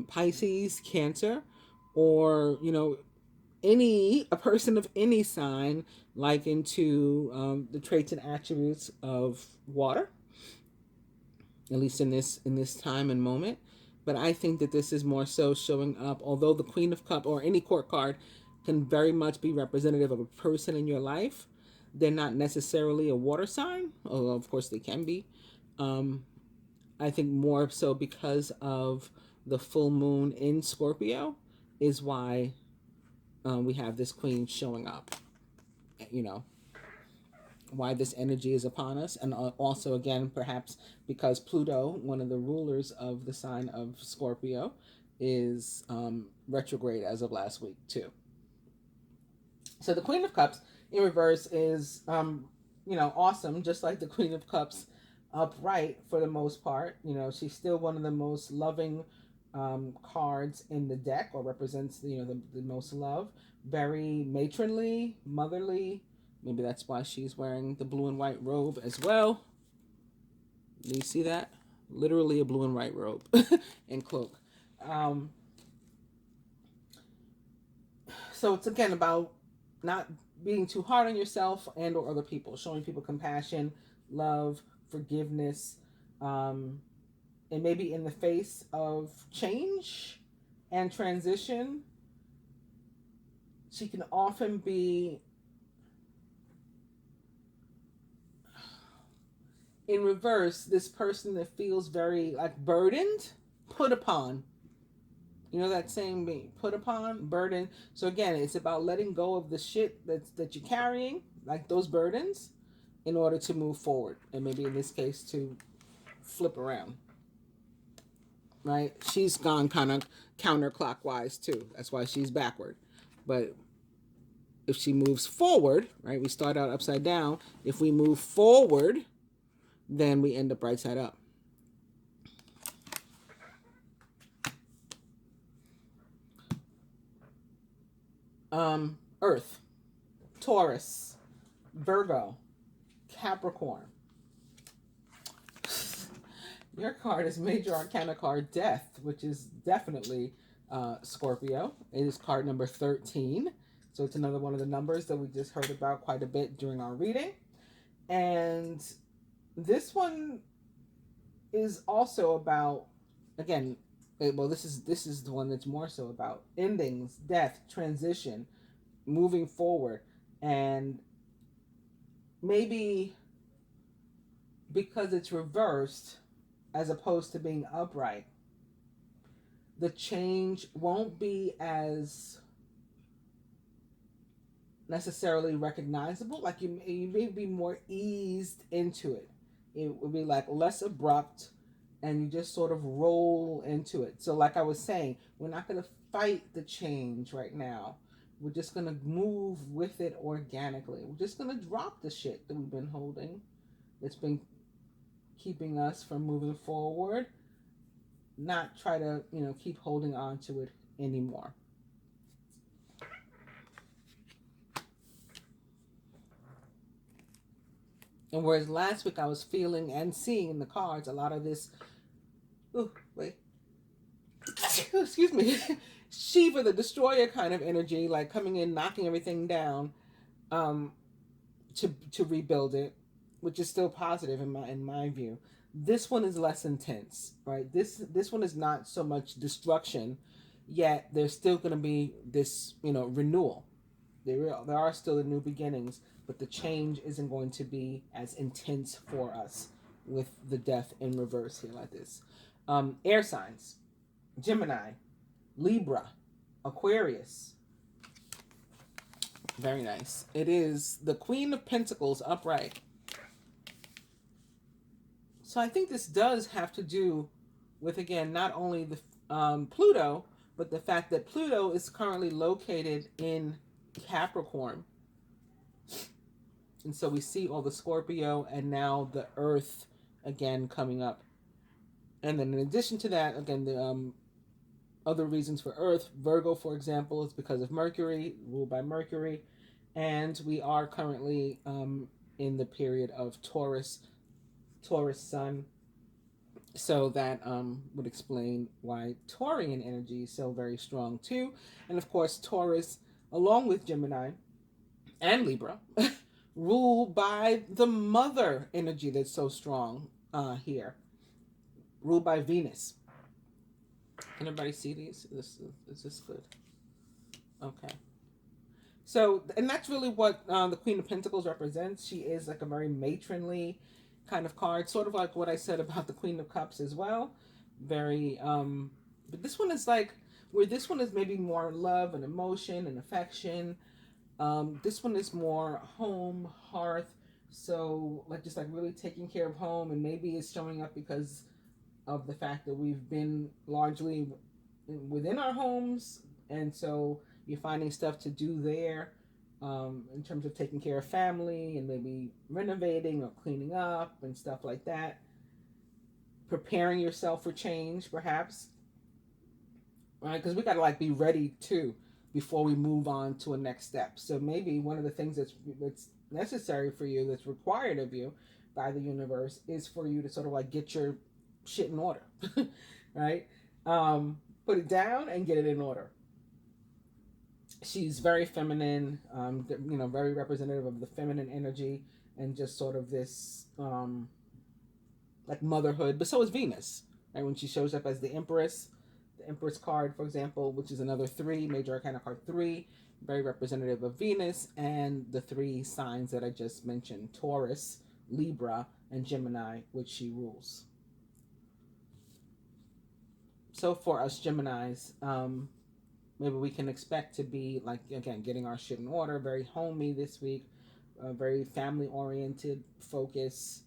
Pisces, Cancer, or, a person of any sign likened to the traits and attributes of water, at least in this time and moment. But I think that this is more so showing up, although the Queen of Cups or any court card can very much be representative of a person in your life. They're not necessarily a water sign, although of course they can be. I think more so because of the full moon in Scorpio is why we have this Queen showing up, why this energy is upon us. And also, again, perhaps because Pluto, one of the rulers of the sign of Scorpio, is retrograde as of last week too. So the Queen of Cups in reverse is, awesome, just like the Queen of Cups upright for the most part. She's still one of the most loving cards in the deck, or represents, the most love. Very matronly, motherly. Maybe that's why she's wearing the blue and white robe as well. Do you see that? Literally a blue and white robe and cloak. So it's again about not being too hard on yourself and or other people, showing people compassion, love, forgiveness, and maybe in the face of change and transition, she can often be in reverse, this person that feels very like burdened, put upon. You know that saying, being put upon, burden. So again, it's about letting go of the shit that you're carrying, like those burdens, in order to move forward, and maybe in this case to flip around. Right? She's gone kind of counterclockwise too. That's why she's backward. But if she moves forward, right? We start out upside down. If we move forward, then we end up right side up. Earth, Taurus, Virgo, Capricorn. Your card is Major Arcana card Death, which is definitely Scorpio. It is card number 13. So it's another one of the numbers that we just heard about quite a bit during our reading. And this one is also about, again, well, this is the one that's more so about endings, death, transition, moving forward. And maybe because it's reversed as opposed to being upright, the change won't be as necessarily recognizable. Like you may be more eased into it. It would be like less abrupt, and you just sort of roll into it. So like I was saying, we're not going to fight the change right now. We're just going to move with it organically. We're just going to drop the shit that we've been holding, that's been keeping us from moving forward. Not try to, keep holding on to it anymore. And whereas last week I was feeling and seeing in the cards a lot of this, excuse me, Shiva the Destroyer kind of energy, like coming in, knocking everything down, to rebuild it, which is still positive in my view. This one is less intense, right? This one is not so much destruction, yet there's still going to be this, renewal. There are still the new beginnings, but the change isn't going to be as intense for us with the death in reverse here like this. Air signs, Gemini, Libra, Aquarius. Very nice. It is the Queen of Pentacles upright. So I think this does have to do with, again, not only the Pluto, but the fact that Pluto is currently located in Capricorn. And so we see all the Scorpio and now the Earth again coming up. And then in addition to that, again, the other reasons for Earth, Virgo, for example, is because of Mercury, ruled by Mercury. And we are currently in the period of Taurus Sun. So that would explain why Taurian energy is so very strong too. And of course, Taurus, along with Gemini and Libra, ruled by the mother energy that's so strong here, ruled by Venus. Can everybody see these? Is this good? Okay. So, and that's really what the Queen of Pentacles represents. She is like a very matronly kind of card, sort of like what I said about the Queen of Cups as well. Very, but this one is like, where this one is maybe more love and emotion and affection. This one is more home, hearth. So like just like really taking care of home, and maybe it's showing up because of the fact that we've been largely within our homes, and so you're finding stuff to do there in terms of taking care of family and maybe renovating or cleaning up and stuff like that. Preparing yourself for change, perhaps, right? Because we got to like be ready too before we move on to a next step. So maybe one of the things that's necessary for you, that's required of you by the universe, is for you to sort of like get your shit in order, right? Put it down and get it in order. She's very feminine, very representative of the feminine energy and just sort of this like motherhood. But so is Venus, right? When she shows up as the Empress card, for example, which is another 3, Major Arcana card 3, very representative of Venus and the 3 signs that I just mentioned, Taurus, Libra, and Gemini, which she rules. So for us Geminis, maybe we can expect to be like, again, getting our shit in order, very homey this week, very family oriented focus,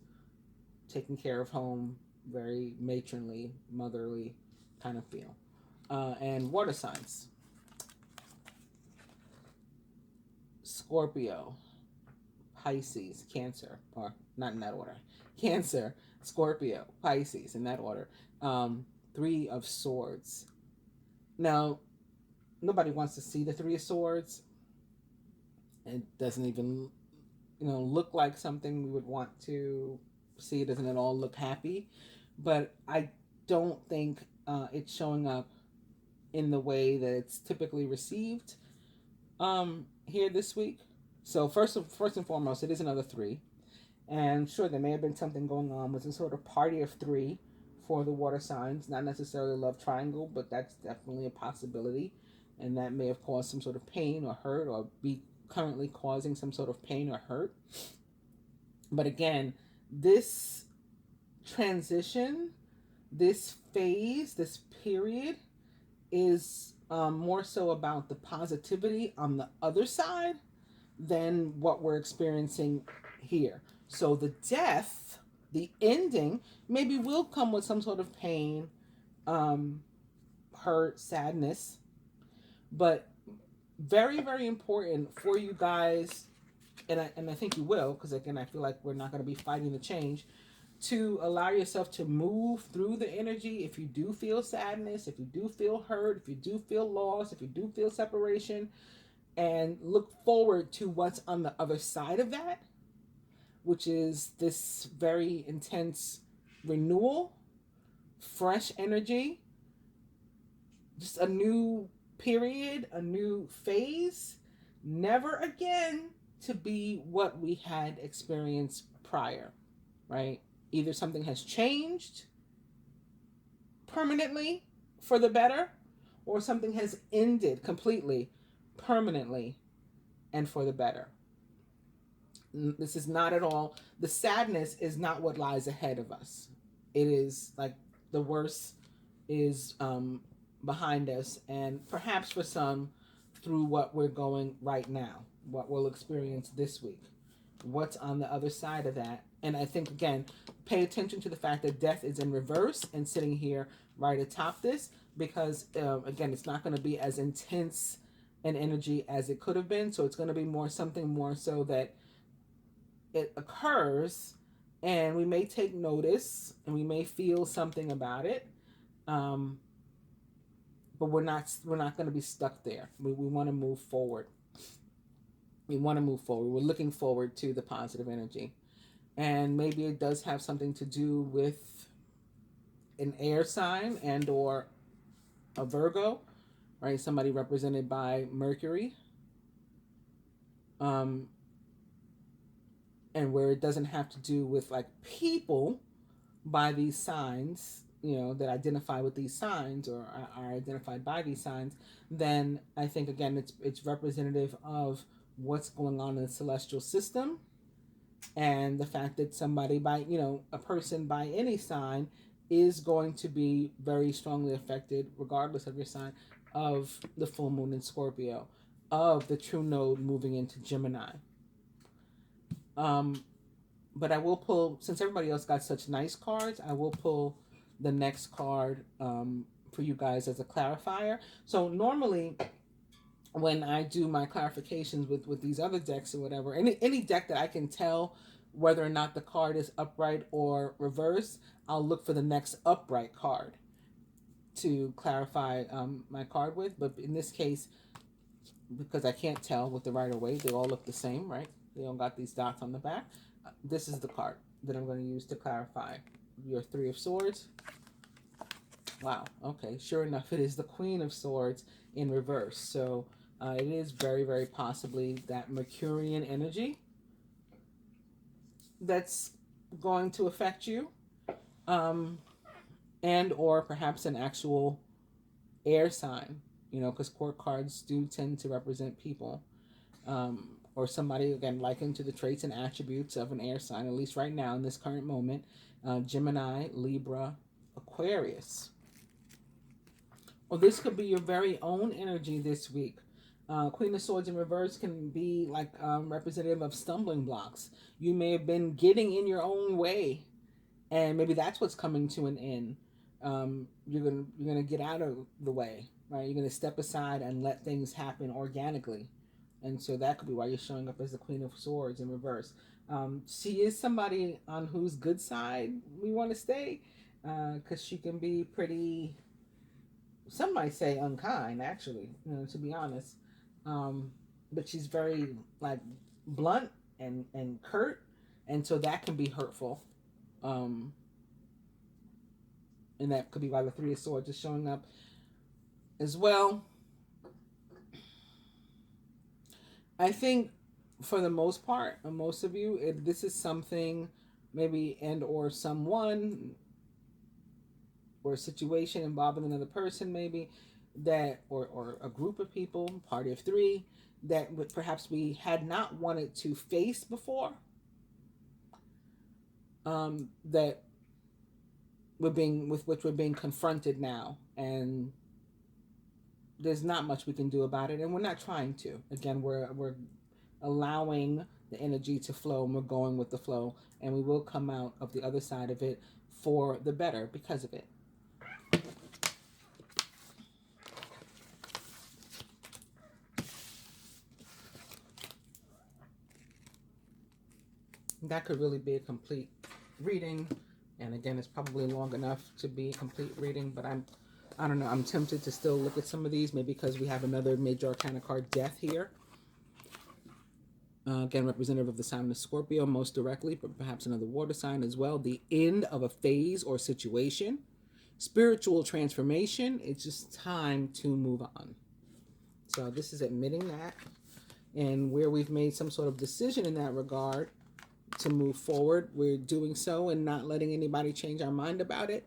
taking care of home, very matronly, motherly kind of feel. And water signs: Scorpio, Pisces, Cancer, or not in that order. Cancer, Scorpio, Pisces, in that order. Three of Swords. Now, nobody wants to see the Three of Swords. It doesn't even, look like something we would want to see. It doesn't at all look happy. But I don't think it's showing up in the way that it's typically received here this week. So first and foremost, it is another three. And sure, there may have been something going on with some sort of party of three for the water signs. Not necessarily a love triangle, but that's definitely a possibility. And that may have caused some sort of pain or hurt, or be currently causing some sort of pain or hurt. But again, this transition, this phase, this period is more so about the positivity on the other side than what we're experiencing here. So the death, the ending, maybe will come with some sort of pain, hurt, sadness, but very, very important for you guys, and I think you will, because again, I feel like we're not going to be fighting the change, to allow yourself to move through the energy. If you do feel sadness, if you do feel hurt, if you do feel loss, if you do feel separation, and look forward to what's on the other side of that, which is this very intense renewal, fresh energy, just a new period, a new phase, never again to be what we had experienced prior, right? Either something has changed permanently for the better, or something has ended completely, permanently, and for the better. This is not at all, the sadness is not what lies ahead of us. It is like the worst is behind us, and perhaps for some through what we're going right now, what we'll experience this week, what's on the other side of that. And I think, again, pay attention to the fact that death is in reverse and sitting here right atop this, because again, it's not going to be as intense an energy as it could have been. So it's going to be something more so that it occurs, and we may take notice and we may feel something about it, but we're not going to be stuck there. We want to move forward. We're looking forward to the positive energy, and maybe it does have something to do with an air sign and or a Virgo, right? Somebody represented by Mercury. And where it doesn't have to do with like people by these signs, that identify with these signs or are identified by these signs, then I think, again, it's representative of what's going on in the celestial system, and the fact that somebody by, a person by any sign is going to be very strongly affected, regardless of your sign, of the full moon in Scorpio, of the true node moving into Gemini. But I will pull, since everybody else got such nice cards, I will pull the next card for you guys as a clarifier. So normally when I do my clarifications with these other decks or whatever, any deck that I can tell whether or not the card is upright or reverse, I'll look for the next upright card to clarify my card with. But in this case, because I can't tell with the Rider-Waite, they all look the same, right? They all got these dots on the back. This is the card that I'm going to use to clarify your Three of Swords. Wow, okay, sure enough, it is the Queen of Swords in reverse. So it is very, very possibly that Mercurian energy that's going to affect you, and or perhaps an actual air sign, because court cards do tend to represent people. or somebody, again, likened to the traits and attributes of an air sign, at least right now in this current moment. Gemini, Libra, Aquarius. Or this could be your very own energy this week. Queen of Swords in reverse can be like representative of stumbling blocks. You may have been getting in your own way, and maybe that's what's coming to an end. You're gonna get out of the way, right? You're gonna step aside and let things happen organically, and so that could be why you're showing up as the Queen of Swords in reverse. She is somebody on whose good side we want to stay, because she can be pretty. Some might say unkind, actually, to be honest. But she's very like blunt and curt, and so that can be hurtful. And that could be why the Three of Swords is showing up as well. I think for the most part, most of you, this is something maybe and or someone or a situation involving another person maybe that or a group of people, party of three, that perhaps we had not wanted to face before, that with which we're being confronted now, and there's not much we can do about it, and we're not trying to. Again, we're allowing the energy to flow, and we're going with the flow, and we will come out of the other side of it for the better because of it. That could really be a complete reading, and again, it's probably long enough to be a complete reading, but I don't know, I'm tempted to still look at some of these, maybe because we have another major arcana card, Death, here. Again, representative of the sign of Scorpio most directly, but perhaps another water sign as well. The end of a phase or situation. Spiritual transformation. It's just time to move on. So this is admitting that, and where we've made some sort of decision in that regard to move forward, we're doing so and not letting anybody change our mind about it,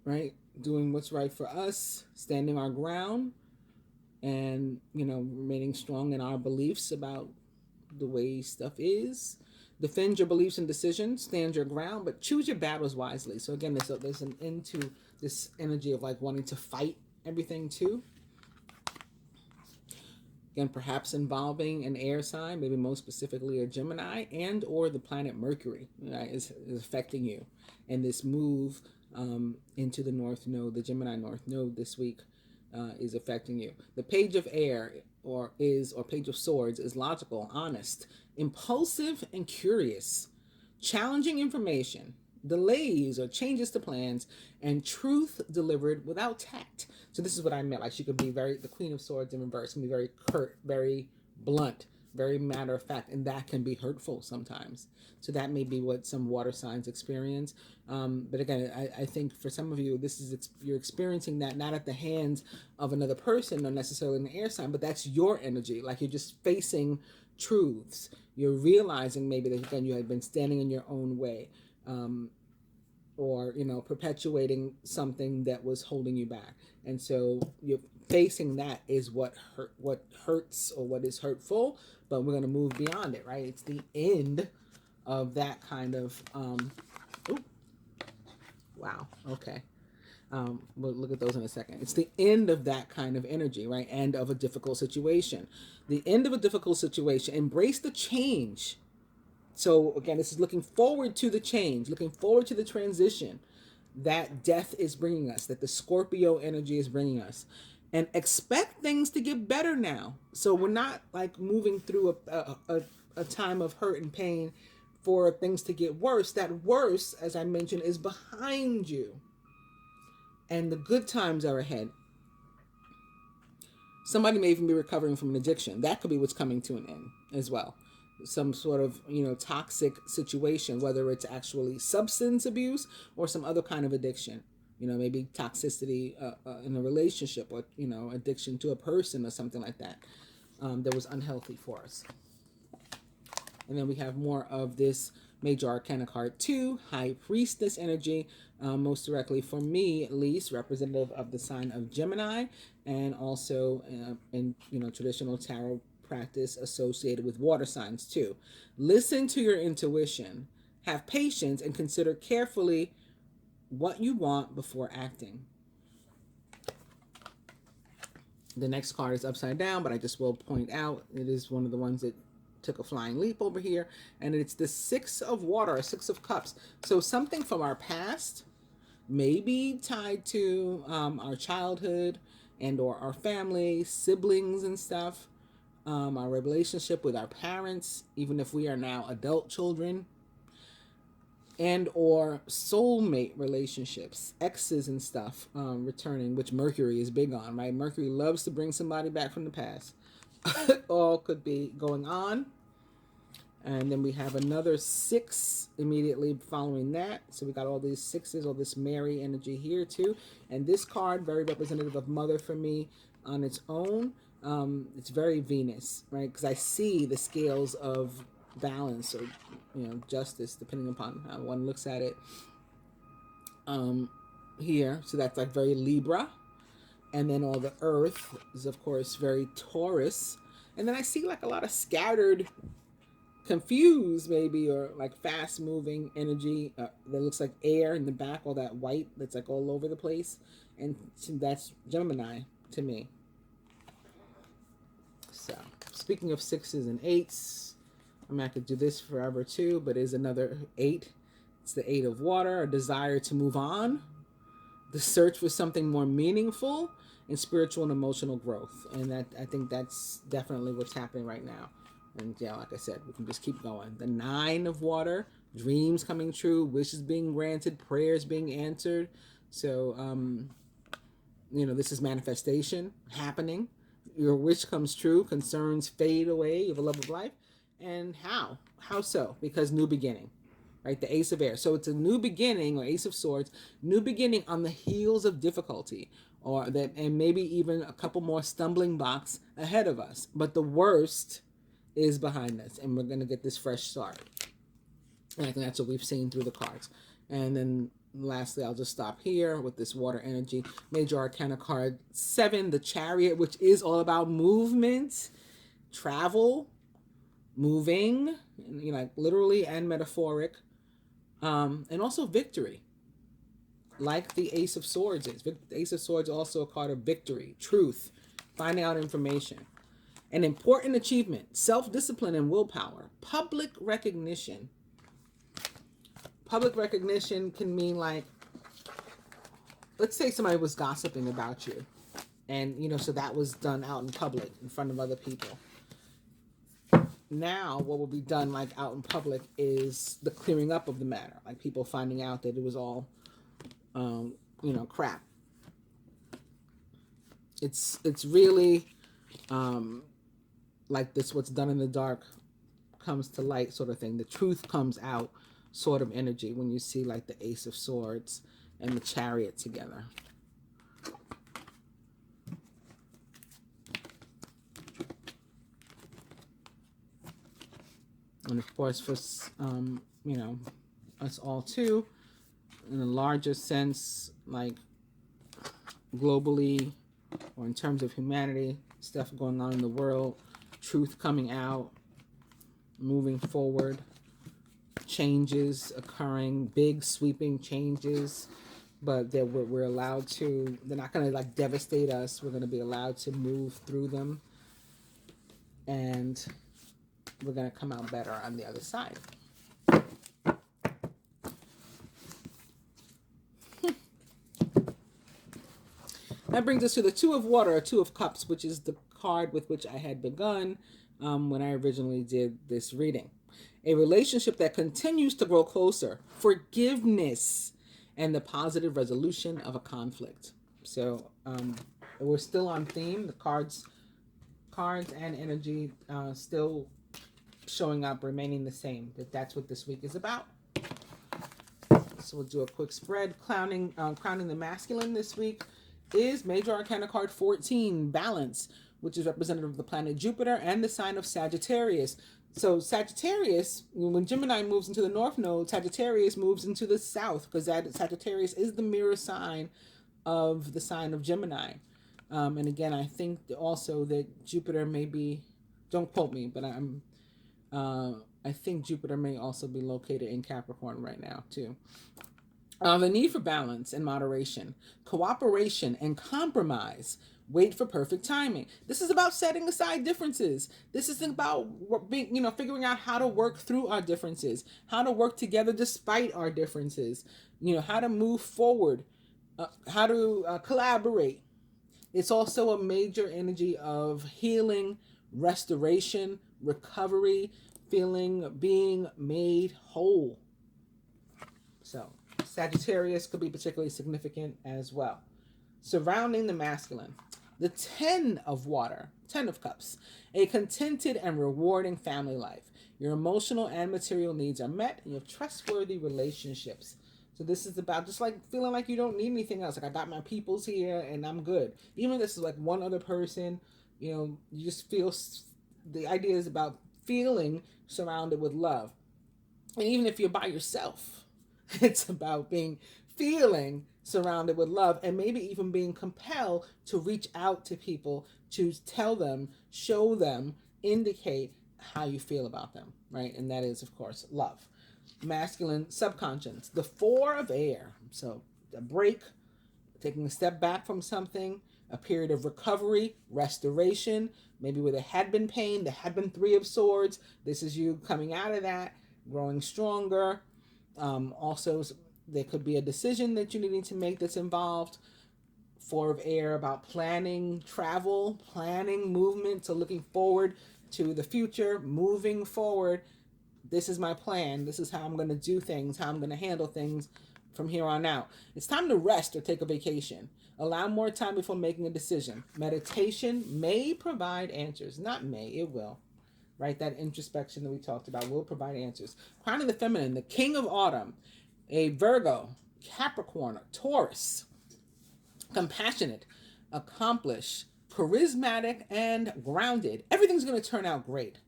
right? Doing what's right for us, standing our ground, and remaining strong in our beliefs about the way stuff is. Defend your beliefs and decisions, stand your ground, but choose your battles wisely. So again, there's an end to this energy of like wanting to fight everything too. Again, perhaps involving an air sign, maybe most specifically a Gemini, and or the planet Mercury, right, is affecting you. And this move into the North Node, the Gemini North Node this week, is affecting you. The Page of Air or Page of Swords is logical, honest, impulsive, and curious. Challenging information, delays or changes to plans, and truth delivered without tact. So this is what I meant. Like, she could be the Queen of Swords in reverse can be very curt, very blunt, very matter of fact, and that can be hurtful sometimes. So that may be what some water signs experience. But again, I think for some of you, you're experiencing that not at the hands of another person or necessarily an air sign, but that's your energy. Like, you're just facing truths. You're realizing maybe that, again, you had been standing in your own way. Or perpetuating something that was holding you back, and so you're facing that is what hurts or what is hurtful. But we're going to move beyond it, right? It's the end of that kind of wow, okay. We'll look at those in a second. It's the end of that kind of energy, right? End of a difficult situation. The end of a difficult situation. Embrace the change. So again, this is looking forward to the change, looking forward to the transition that death is bringing us, that the Scorpio energy is bringing us. And expect things to get better now. So we're not like moving through a time of hurt and pain for things to get worse. That worse, as I mentioned, is behind you. And the good times are ahead. Somebody may even be recovering from an addiction. That could be what's coming to an end as well. Some sort of toxic situation, whether it's actually substance abuse or some other kind of addiction, maybe toxicity in a relationship, or addiction to a person or something like that, that was unhealthy for us. And then we have more of this major arcana card 2, High Priestess energy, most directly for me at least, representative of the sign of Gemini, and also in traditional tarot practice associated with water signs too. Listen to your intuition, have patience, and consider carefully what you want before acting. The next card is upside down, but I just will point out it is one of the ones that took a flying leap over here, and it's the Six of Water, Six of Cups. So something from our past, maybe tied to our childhood and or our family, siblings and stuff, our relationship with our parents, even if we are now adult children, and or soulmate relationships, exes and stuff returning, which Mercury is big on, right? Mercury loves to bring somebody back from the past. All could be going on. And then we have another 6 immediately following that. So we got all these 6s, all this Mary energy here too. And this card, very representative of Mother for me on its own. It's very Venus, right? Because I see the scales of balance or, justice, depending upon how one looks at it here. So that's like very Libra. And then all the earth is, of course, very Taurus. And then I see like a lot of scattered, confused maybe, or like fast moving energy that looks like air in the back, all that white that's like all over the place. And that's Gemini to me. So speaking of 6s and 8s, I mean, I could do this forever too, but is another 8. It's the 8 of Water, a desire to move on, the search for something more meaningful, and spiritual and emotional growth. And that, I think that's definitely what's happening right now. And yeah, like I said, we can just keep going. The 9 of Water, dreams coming true, wishes being granted, prayers being answered. So, this is manifestation happening. Your wish comes true, concerns fade away, you have a love of life. And how? How so? Because new beginning, right? The Ace of Air. So it's a new beginning, or Ace of Swords, new beginning on the heels of difficulty, or that, and maybe even a couple more stumbling blocks ahead of us. But the worst is behind us, and we're going to get this fresh start. And I think that's what we've seen through the cards. And then lastly, I'll just stop here with this water energy. Major Arcana card 7, the Chariot, which is all about movement, travel, moving, like literally and metaphoric, and also victory, like the Ace of Swords is. The Ace of Swords is also a card of victory, truth, finding out information. An important achievement, self-discipline and willpower, public recognition. Public recognition can mean like, let's say somebody was gossiping about you, and so that was done out in public in front of other people. Now what will be done like out in public is the clearing up of the matter, like people finding out that it was all crap. It's really like this, what's done in the dark comes to light sort of thing. The truth comes out sort of energy when you see like the Ace of Swords and the Chariot together. And of course for, us all too, in a larger sense, like globally or in terms of humanity, stuff going on in the world, truth coming out, moving forward, changes occurring, big sweeping changes, but that we're allowed to, they're not going to like devastate us. We're going to be allowed to move through them, and we're going to come out better on the other side. That brings us to the 2 of Water, or 2 of Cups, which is the card with which I had begun when I originally did this reading. A relationship that continues to grow closer, forgiveness, and the positive resolution of a conflict. So we're still on theme. The cards and energy still showing up, remaining the same. That's what this week is about. So we'll do a quick spread. Crowning the masculine this week is Major Arcana card 14, Balance, which is representative of the planet Jupiter and the sign of Sagittarius. So Sagittarius, when Gemini moves into the North Node, Sagittarius moves into the South, because Sagittarius is the mirror sign of the sign of Gemini. And again, I think also that Jupiter may be Don't quote me, but I think Jupiter may also be located in Capricorn right now too. The need for balance and moderation, cooperation and compromise. Wait for perfect timing. This is about setting aside differences. This is about being, figuring out how to work through our differences, how to work together despite our differences, how to move forward, how to collaborate. It's also a major energy of healing, restoration, recovery, being made whole. So, Sagittarius could be particularly significant as well. Surrounding the masculine, the 10 of cups, a contented and rewarding family life. Your emotional and material needs are met, and you have trustworthy relationships. So this is about just like feeling like you don't need anything else. Like, I got my peoples here and I'm good. Even if this is like one other person, you just feel, the idea is about feeling surrounded with love. And even if you're by yourself, it's about feeling surrounded with love, and maybe even being compelled to reach out to people, to tell them, show them, indicate how you feel about them, right? And that is, of course, love. Masculine subconscious, the 4 of air. So a break, taking a step back from something, a period of recovery, restoration, maybe where there had been pain, there had been 3 of swords. This is you coming out of that, growing stronger. Also, there could be a decision that you need to make that's involved. 4 of air, about planning travel, planning movement, so looking forward to the future, moving forward. This is my plan. This is how I'm going to do things, how I'm going to handle things from here on out. It's time to rest or take a vacation. Allow more time before making a decision. Meditation may provide answers. Not may, it will. Right? That introspection that we talked about will provide answers. Crown of the feminine, the king of autumn, a Virgo, Capricorn, Taurus, compassionate, accomplished, charismatic, and grounded. Everything's going to turn out great.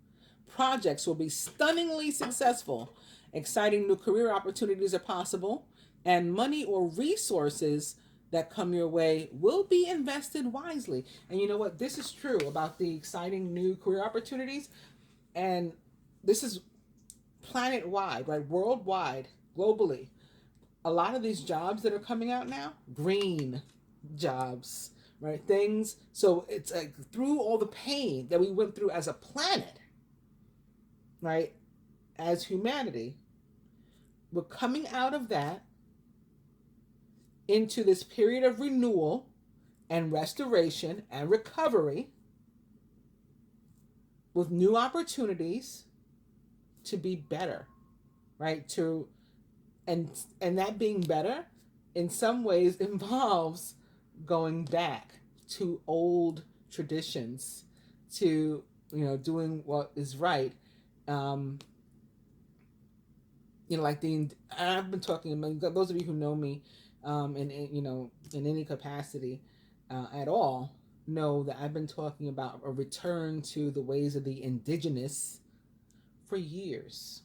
Projects will be stunningly successful. Exciting new career opportunities are possible, and money or resources that come your way will be invested wisely. And you know what? This is true about the exciting new career opportunities. And this is planet-wide, right? Worldwide, globally. A lot of these jobs that are coming out now, green jobs, right? Things. So it's like through all the pain that we went through as a planet, right? As humanity, we're coming out of that into this period of renewal and restoration and recovery with new opportunities to be better, right? And that being better in some ways involves going back to old traditions, to doing what is right. Like I've been talking about, those of you who know me, in any capacity at all, know that I've been talking about a return to the ways of the indigenous for years.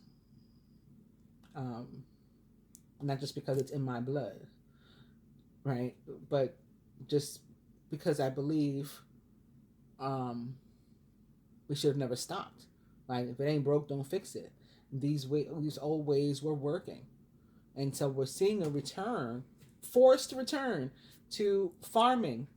Not just because it's in my blood, right? But just because I believe we should have never stopped. Like, if it ain't broke, don't fix it. These old ways were working. And so we're seeing a forced return to farming,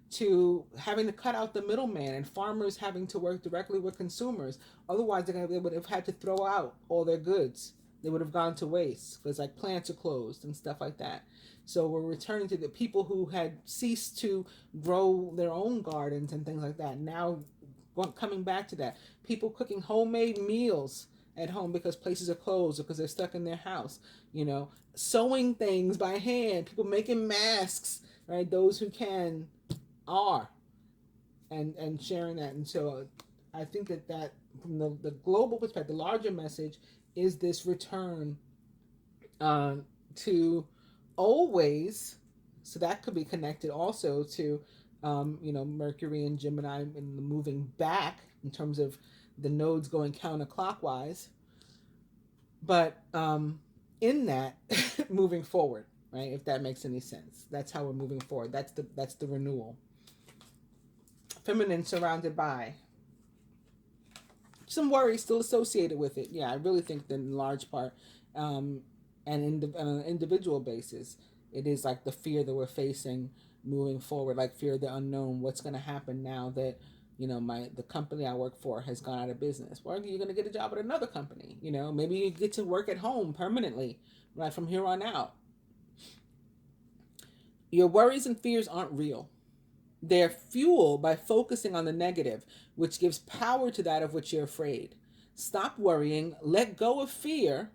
to having to cut out the middleman, and farmers having to work directly with consumers. Otherwise, they would have had to throw out all their goods. They would have gone to waste because like plants are closed and stuff like that. So we're returning to the people who had ceased to grow their own gardens and things like that. Now coming back to that. People cooking homemade meals at home because places are closed or because they're stuck in their house. Sewing things by hand. People making masks, right? Those who can are. And sharing that. And so I think that from the global perspective, the larger message is this return to old ways. So that could be connected also to, Mercury and Gemini and the moving back in terms of the nodes going counterclockwise. But in that, moving forward, right? If that makes any sense. That's how we're moving forward. That's the renewal. Feminine surrounded by some worry still associated with it. Yeah, I really think that in large part, and on an individual basis, it is like the fear that we're facing moving forward, like fear of the unknown. What's going to happen now that the company I work for has gone out of business? Well, you're going to get a job at another company. Maybe you get to work at home permanently, right, from here on out. Your worries and fears aren't real. They're fueled by focusing on the negative, which gives power to that of which you're afraid. Stop worrying, let go of fear,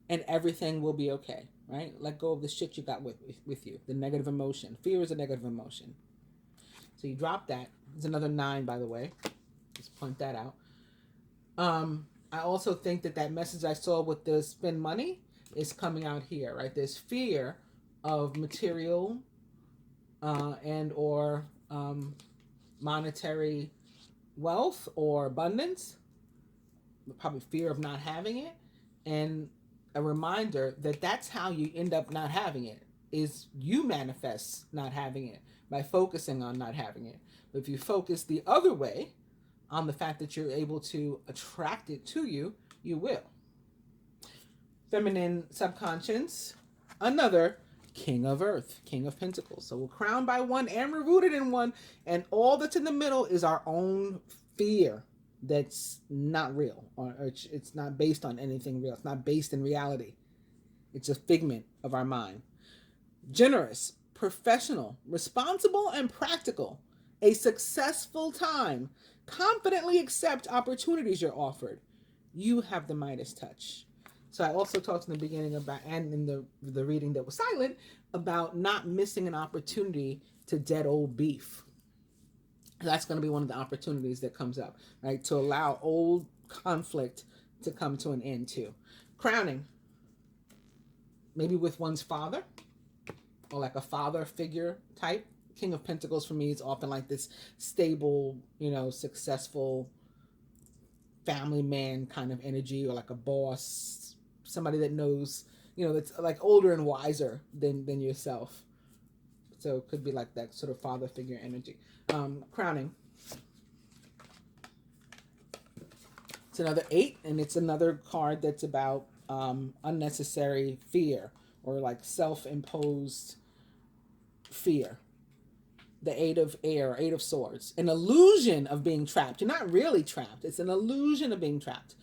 and everything will be okay, right? Let go of the shit you got with you, the negative emotion. Fear is a negative emotion. So you drop that. It's another 9, by the way. Just point that out. I also think that message I saw with the spend money is coming out here, right? There's fear of material and or monetary wealth or abundance, probably fear of not having it, and a reminder that that's how you end up not having it, is you manifest not having it by focusing on not having it. But if you focus the other way on the fact that you're able to attract it to you, you will. Feminine subconscious, another King of Earth, King of Pentacles. So we're crowned by one and we're rooted in one. And all that's in the middle is our own fear that's not real. Or it's not based on anything real. It's not based in reality. It's a figment of our mind. Generous, professional, responsible, and practical. A successful time. Confidently accept opportunities you're offered. You have the Midas touch. So I also talked in the beginning about, and in the reading that was silent, about not missing an opportunity to dead old beef. That's going to be one of the opportunities that comes up, right? To allow old conflict to come to an end too. Crowning, maybe with one's father, or like a father figure type. King of Pentacles for me is often like this stable, successful family man kind of energy, or like a boss, somebody that knows, that's like older and wiser than yourself. So it could be like that sort of father figure energy. Crowning. It's another 8, and it's another card that's about unnecessary fear, or like self-imposed fear. The 8 of Air, 8 of Swords. An illusion of being trapped. You're not really trapped. It's an illusion of being trapped.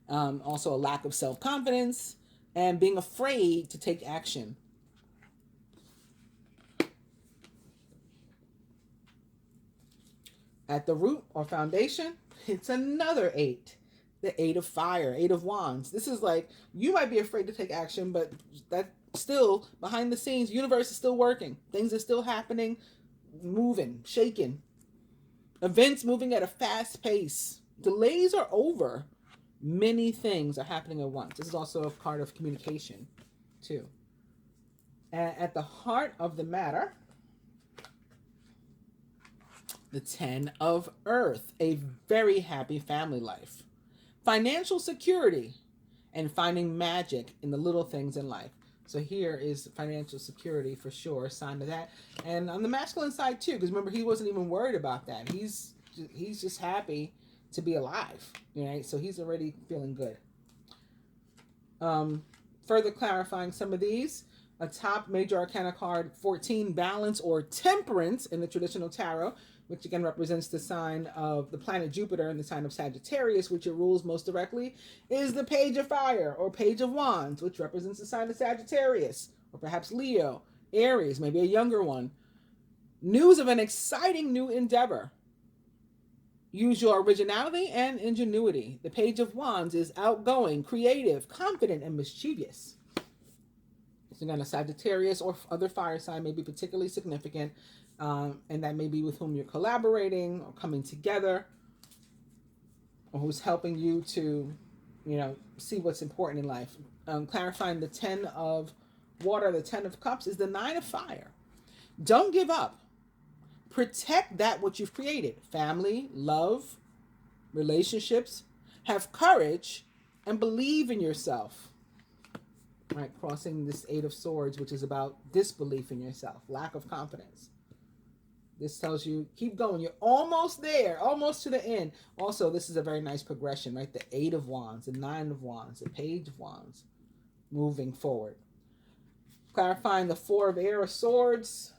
Also a lack of self-confidence and being afraid to take action. At the root or foundation, it's another 8. The 8 of Fire, 8 of Wands. This is like, you might be afraid to take action, but that still, behind the scenes, universe is still working. Things are still happening, moving, shaking. Events moving at a fast pace. Delays are over. Many things are happening at once. This is also a card of communication, too. And at the heart of the matter, the 10 of Earth, a very happy family life. Financial security and finding magic in the little things in life. So here is financial security for sure, a sign of that. And on the masculine side too, because remember, he wasn't even worried about that. He's just happy to be alive, right? So he's already feeling good. Further clarifying some of these, a top major arcana card, 14, balance or temperance in the traditional tarot, which again represents the sign of the planet Jupiter in the sign of Sagittarius, which it rules most directly, is the Page of Fire or Page of Wands, which represents the sign of Sagittarius, or perhaps Leo, Aries, maybe a younger one. News of an exciting new endeavor. Use your originality and ingenuity. The Page of Wands is outgoing, creative, confident, and mischievous. So again, a Sagittarius or other fire sign may be particularly significant, and that may be with whom you're collaborating or coming together, or who's helping you to, see what's important in life. Clarifying the 10 of water, the 10 of cups is the 9 of fire. Don't give up. Protect that which you've created. Family, love, relationships. Have courage and believe in yourself. Right, crossing this 8 of Swords, which is about disbelief in yourself, lack of confidence. This tells you keep going. You're almost there, almost to the end. Also, this is a very nice progression, right? The 8 of Wands, the 9 of Wands, the Page of Wands, moving forward. Clarifying the 4 of Air of Swords.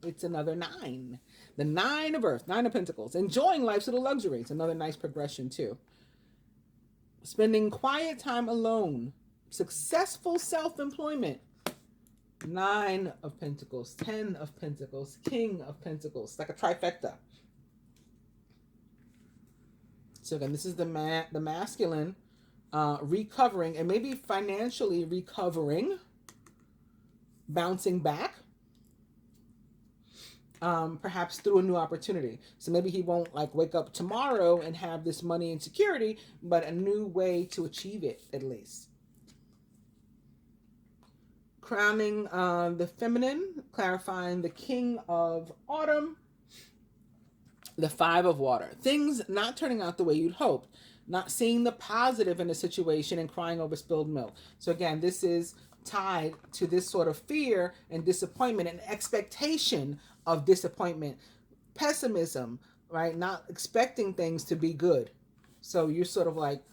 It's another 9. The 9 of Earth, 9 of Pentacles. Enjoying life's little luxuries. Another nice progression too. Spending quiet time alone. Successful self-employment. 9 of Pentacles, 10 of Pentacles, King of Pentacles, like a trifecta. So again, this is the masculine recovering and maybe financially recovering, bouncing back, perhaps through a new opportunity. So maybe he won't like wake up tomorrow and have this money and security, but a new way to achieve it at least. Crowning the feminine, clarifying the King of Autumn, the 5 of Water. Things not turning out the way you'd hoped, not seeing the positive in a situation and crying over spilled milk. So again, this is tied to this sort of fear and disappointment and expectation of disappointment, pessimism, right? Not expecting things to be good. So you're sort of like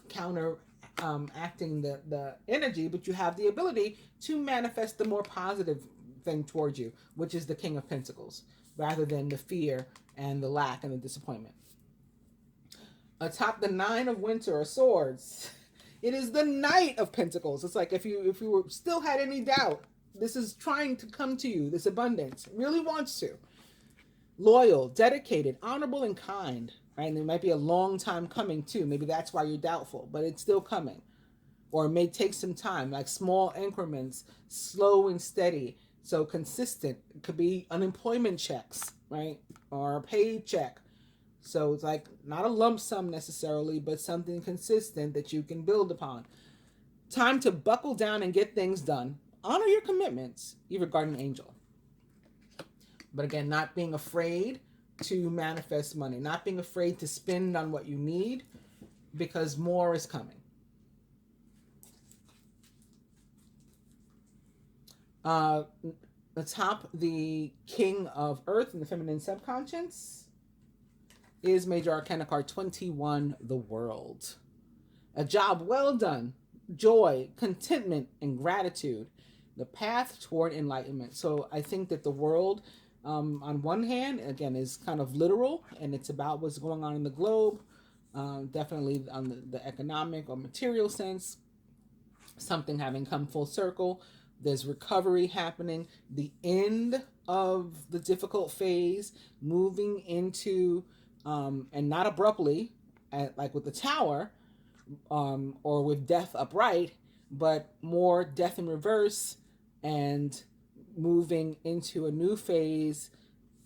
acting the energy, but you have the ability to manifest the more positive thing towards you, which is the King of Pentacles, rather than the fear and the lack and the disappointment. Atop the 9 of Winter of Swords, it is the Knight of Pentacles. It's like if you were still had any doubt, this is trying to come to you. This abundance really wants to. Loyal, dedicated, honorable, and kind. Right? And it might be a long time coming too. Maybe that's why you're doubtful, but it's still coming. Or it may take some time, like small increments, slow and steady. So consistent. It could be unemployment checks, right? Or a paid check. So it's like not a lump sum necessarily, but something consistent that you can build upon. Time to buckle down and get things done. Honor your commitments, your guardian angel. But again, not being afraid to manifest money, not being afraid to spend on what you need, because more is coming. Atop the King of Earth in the feminine subconscious is Major Arcana card 21, the World. A job well done, joy, contentment, and gratitude. The path toward enlightenment. So I think that the world, on one hand, again, is kind of literal, and it's about what's going on in the globe. Definitely on the economic or material sense, something having come full circle. There's recovery happening, the end of the difficult phase, moving into, and not abruptly, like with the Tower, or with death upright, but more death in reverse, and moving into a new phase.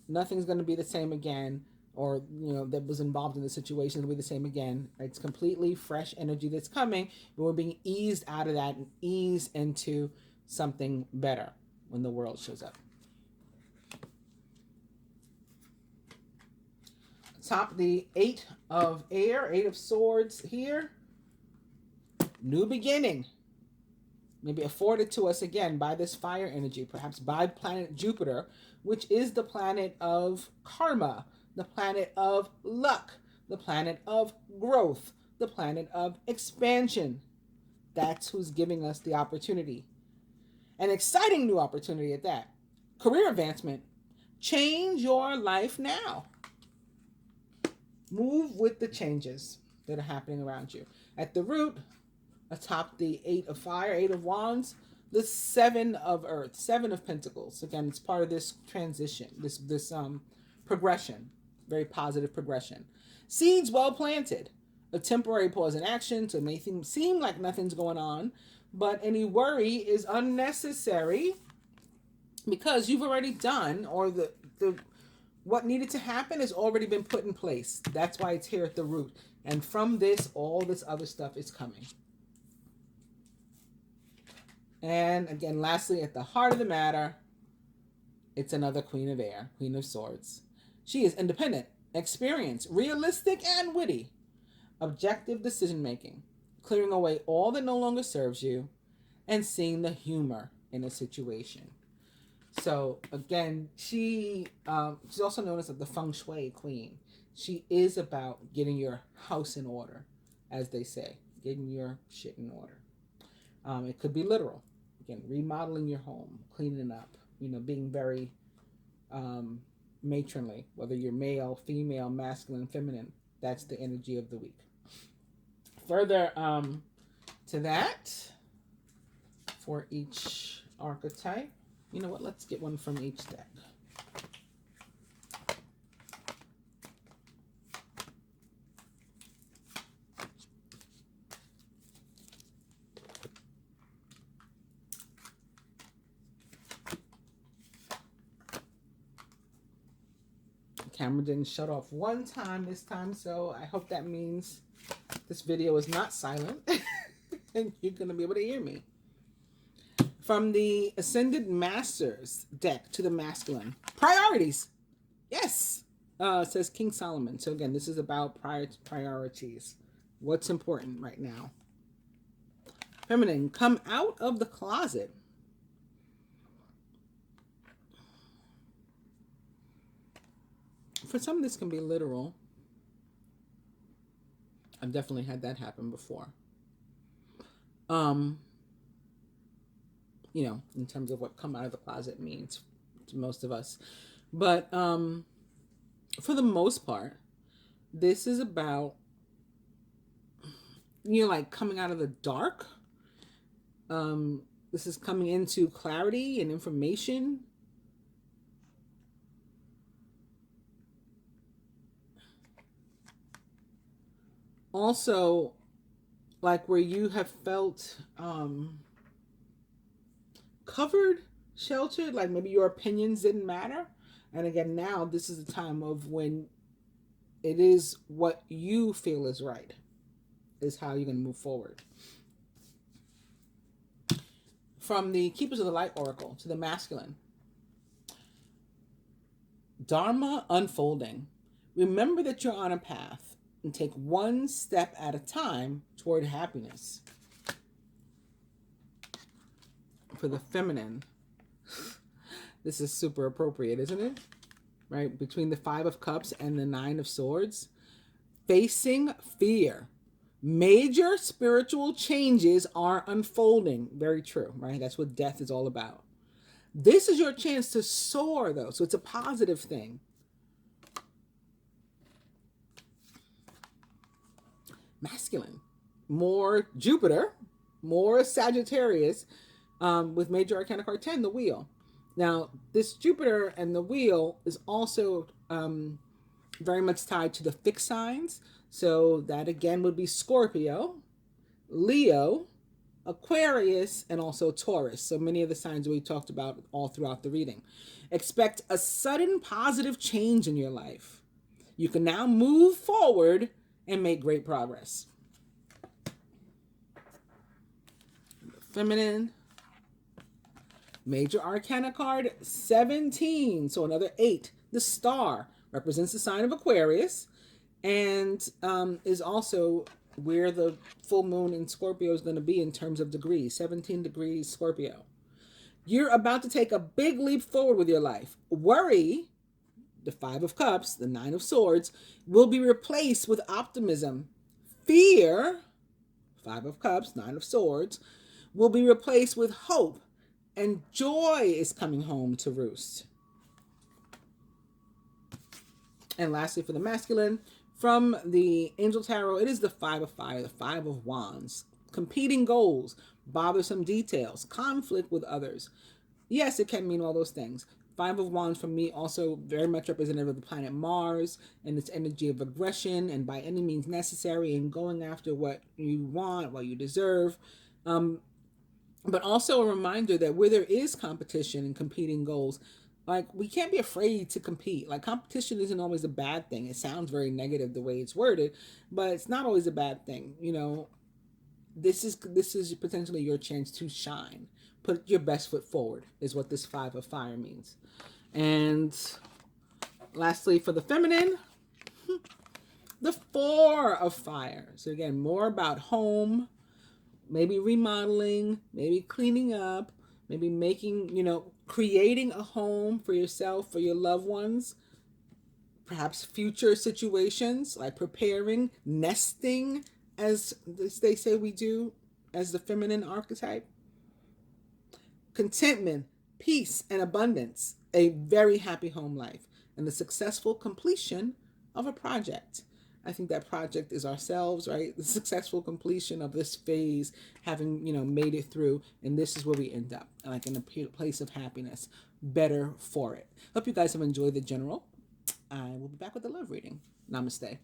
Nothing's going to be the same again, or that was involved in the situation will be the same again. It's completely fresh energy that's coming, but we're being eased out of that and eased into something better when the world shows up. Top the 8 of Air, 8 of Swords here. New beginning. Maybe afforded to us again by this fire energy, perhaps by planet Jupiter, which is the planet of karma, the planet of luck, the planet of growth, the planet of expansion. That's who's giving us the opportunity. An exciting new opportunity at that. Career advancement. Change your life now. Move with the changes that are happening around you. At the root, atop the 8 of Fire, 8 of Wands, the 7 of Earth, 7 of Pentacles. Again, it's part of this transition, this progression, very positive progression. Seeds well planted. A temporary pause in action, so it may seem like nothing's going on, but any worry is unnecessary because you've already done, or the what needed to happen has already been put in place. That's why it's here at the root. And from this, all this other stuff is coming. And again, lastly, at the heart of the matter, it's another Queen of Air, Queen of Swords. She is independent, experienced, realistic, and witty. Objective decision-making, clearing away all that no longer serves you, and seeing the humor in a situation. So again, she's also known as the feng shui queen. She is about getting your house in order, as they say, getting your shit in order. It could be literal. Again, remodeling your home, cleaning up, being very matronly, whether you're male, female, masculine, feminine. That's the energy of the week. Further to that, for each archetype, you know what? Let's get one from each deck. Camera didn't shut off one time this time, so I hope that means this video is not silent and you're going to be able to hear me. From the Ascended Masters deck to the masculine. Priorities. Yes. Says King Solomon. So again, this is about priorities. What's important right now. Feminine, come out of the closet. For some, this can be literal. I've definitely had that happen before. In terms of what come out of the closet means to most of us. But for the most part, this is about, like coming out of the dark. This is coming into clarity and information. Also, like where you have felt covered, sheltered, like maybe your opinions didn't matter. And again, now this is the time of when it is what you feel is right, is how you're going to move forward. From the Keepers of the Light Oracle to the masculine. Dharma unfolding. Remember that you're on a path and take one step at a time toward happiness. For the feminine, this is super appropriate, isn't it? Right? Between the 5 of Cups and the 9 of Swords. Facing fear. Major spiritual changes are unfolding. Very true, right? That's what death is all about. This is your chance to soar, though, so it's a positive thing. Masculine. More Jupiter, more Sagittarius, with Major Arcana card 10, the Wheel. Now, this Jupiter and the Wheel is also very much tied to the fixed signs. So that again would be Scorpio, Leo, Aquarius, and also Taurus. So many of the signs we talked about all throughout the reading. Expect a sudden positive change in your life. You can now move forward and make great progress. Feminine. Major Arcana card 17. So another 8. The Star represents the sign of Aquarius and is also where the full moon in Scorpio is going to be in terms of degrees. 17 degrees Scorpio. You're about to take a big leap forward with your life. Worry, the 5 of Cups, the 9 of Swords, will be replaced with optimism. Fear, 5 of Cups, 9 of Swords, will be replaced with hope. And joy is coming home to roost. And lastly, for the masculine, from the Angel Tarot, it is the 5 of Fire, the 5 of Wands. Competing goals, bothersome details, conflict with others. Yes, it can mean all those things. 5 of Wands for me also very much representative of the planet Mars and its energy of aggression and by any means necessary and going after what you want, what you deserve. But also a reminder that where there is competition and competing goals, like we can't be afraid to compete. Like competition isn't always a bad thing. It sounds very negative the way it's worded, but it's not always a bad thing. This is potentially your chance to shine. Put your best foot forward is what this 5 of Fire means. And lastly, for the feminine, the 4 of Fire. So again, more about home, maybe remodeling, maybe cleaning up, maybe making, creating a home for yourself, for your loved ones, perhaps future situations like preparing, nesting, as they say we do as the feminine archetype. Contentment, peace, and abundance, a very happy home life, and the successful completion of a project. I think that project is ourselves, right? The successful completion of this phase, having, made it through, and this is where we end up, like in a place of happiness, better for it. Hope you guys have enjoyed the general. I will be back with the love reading. Namaste.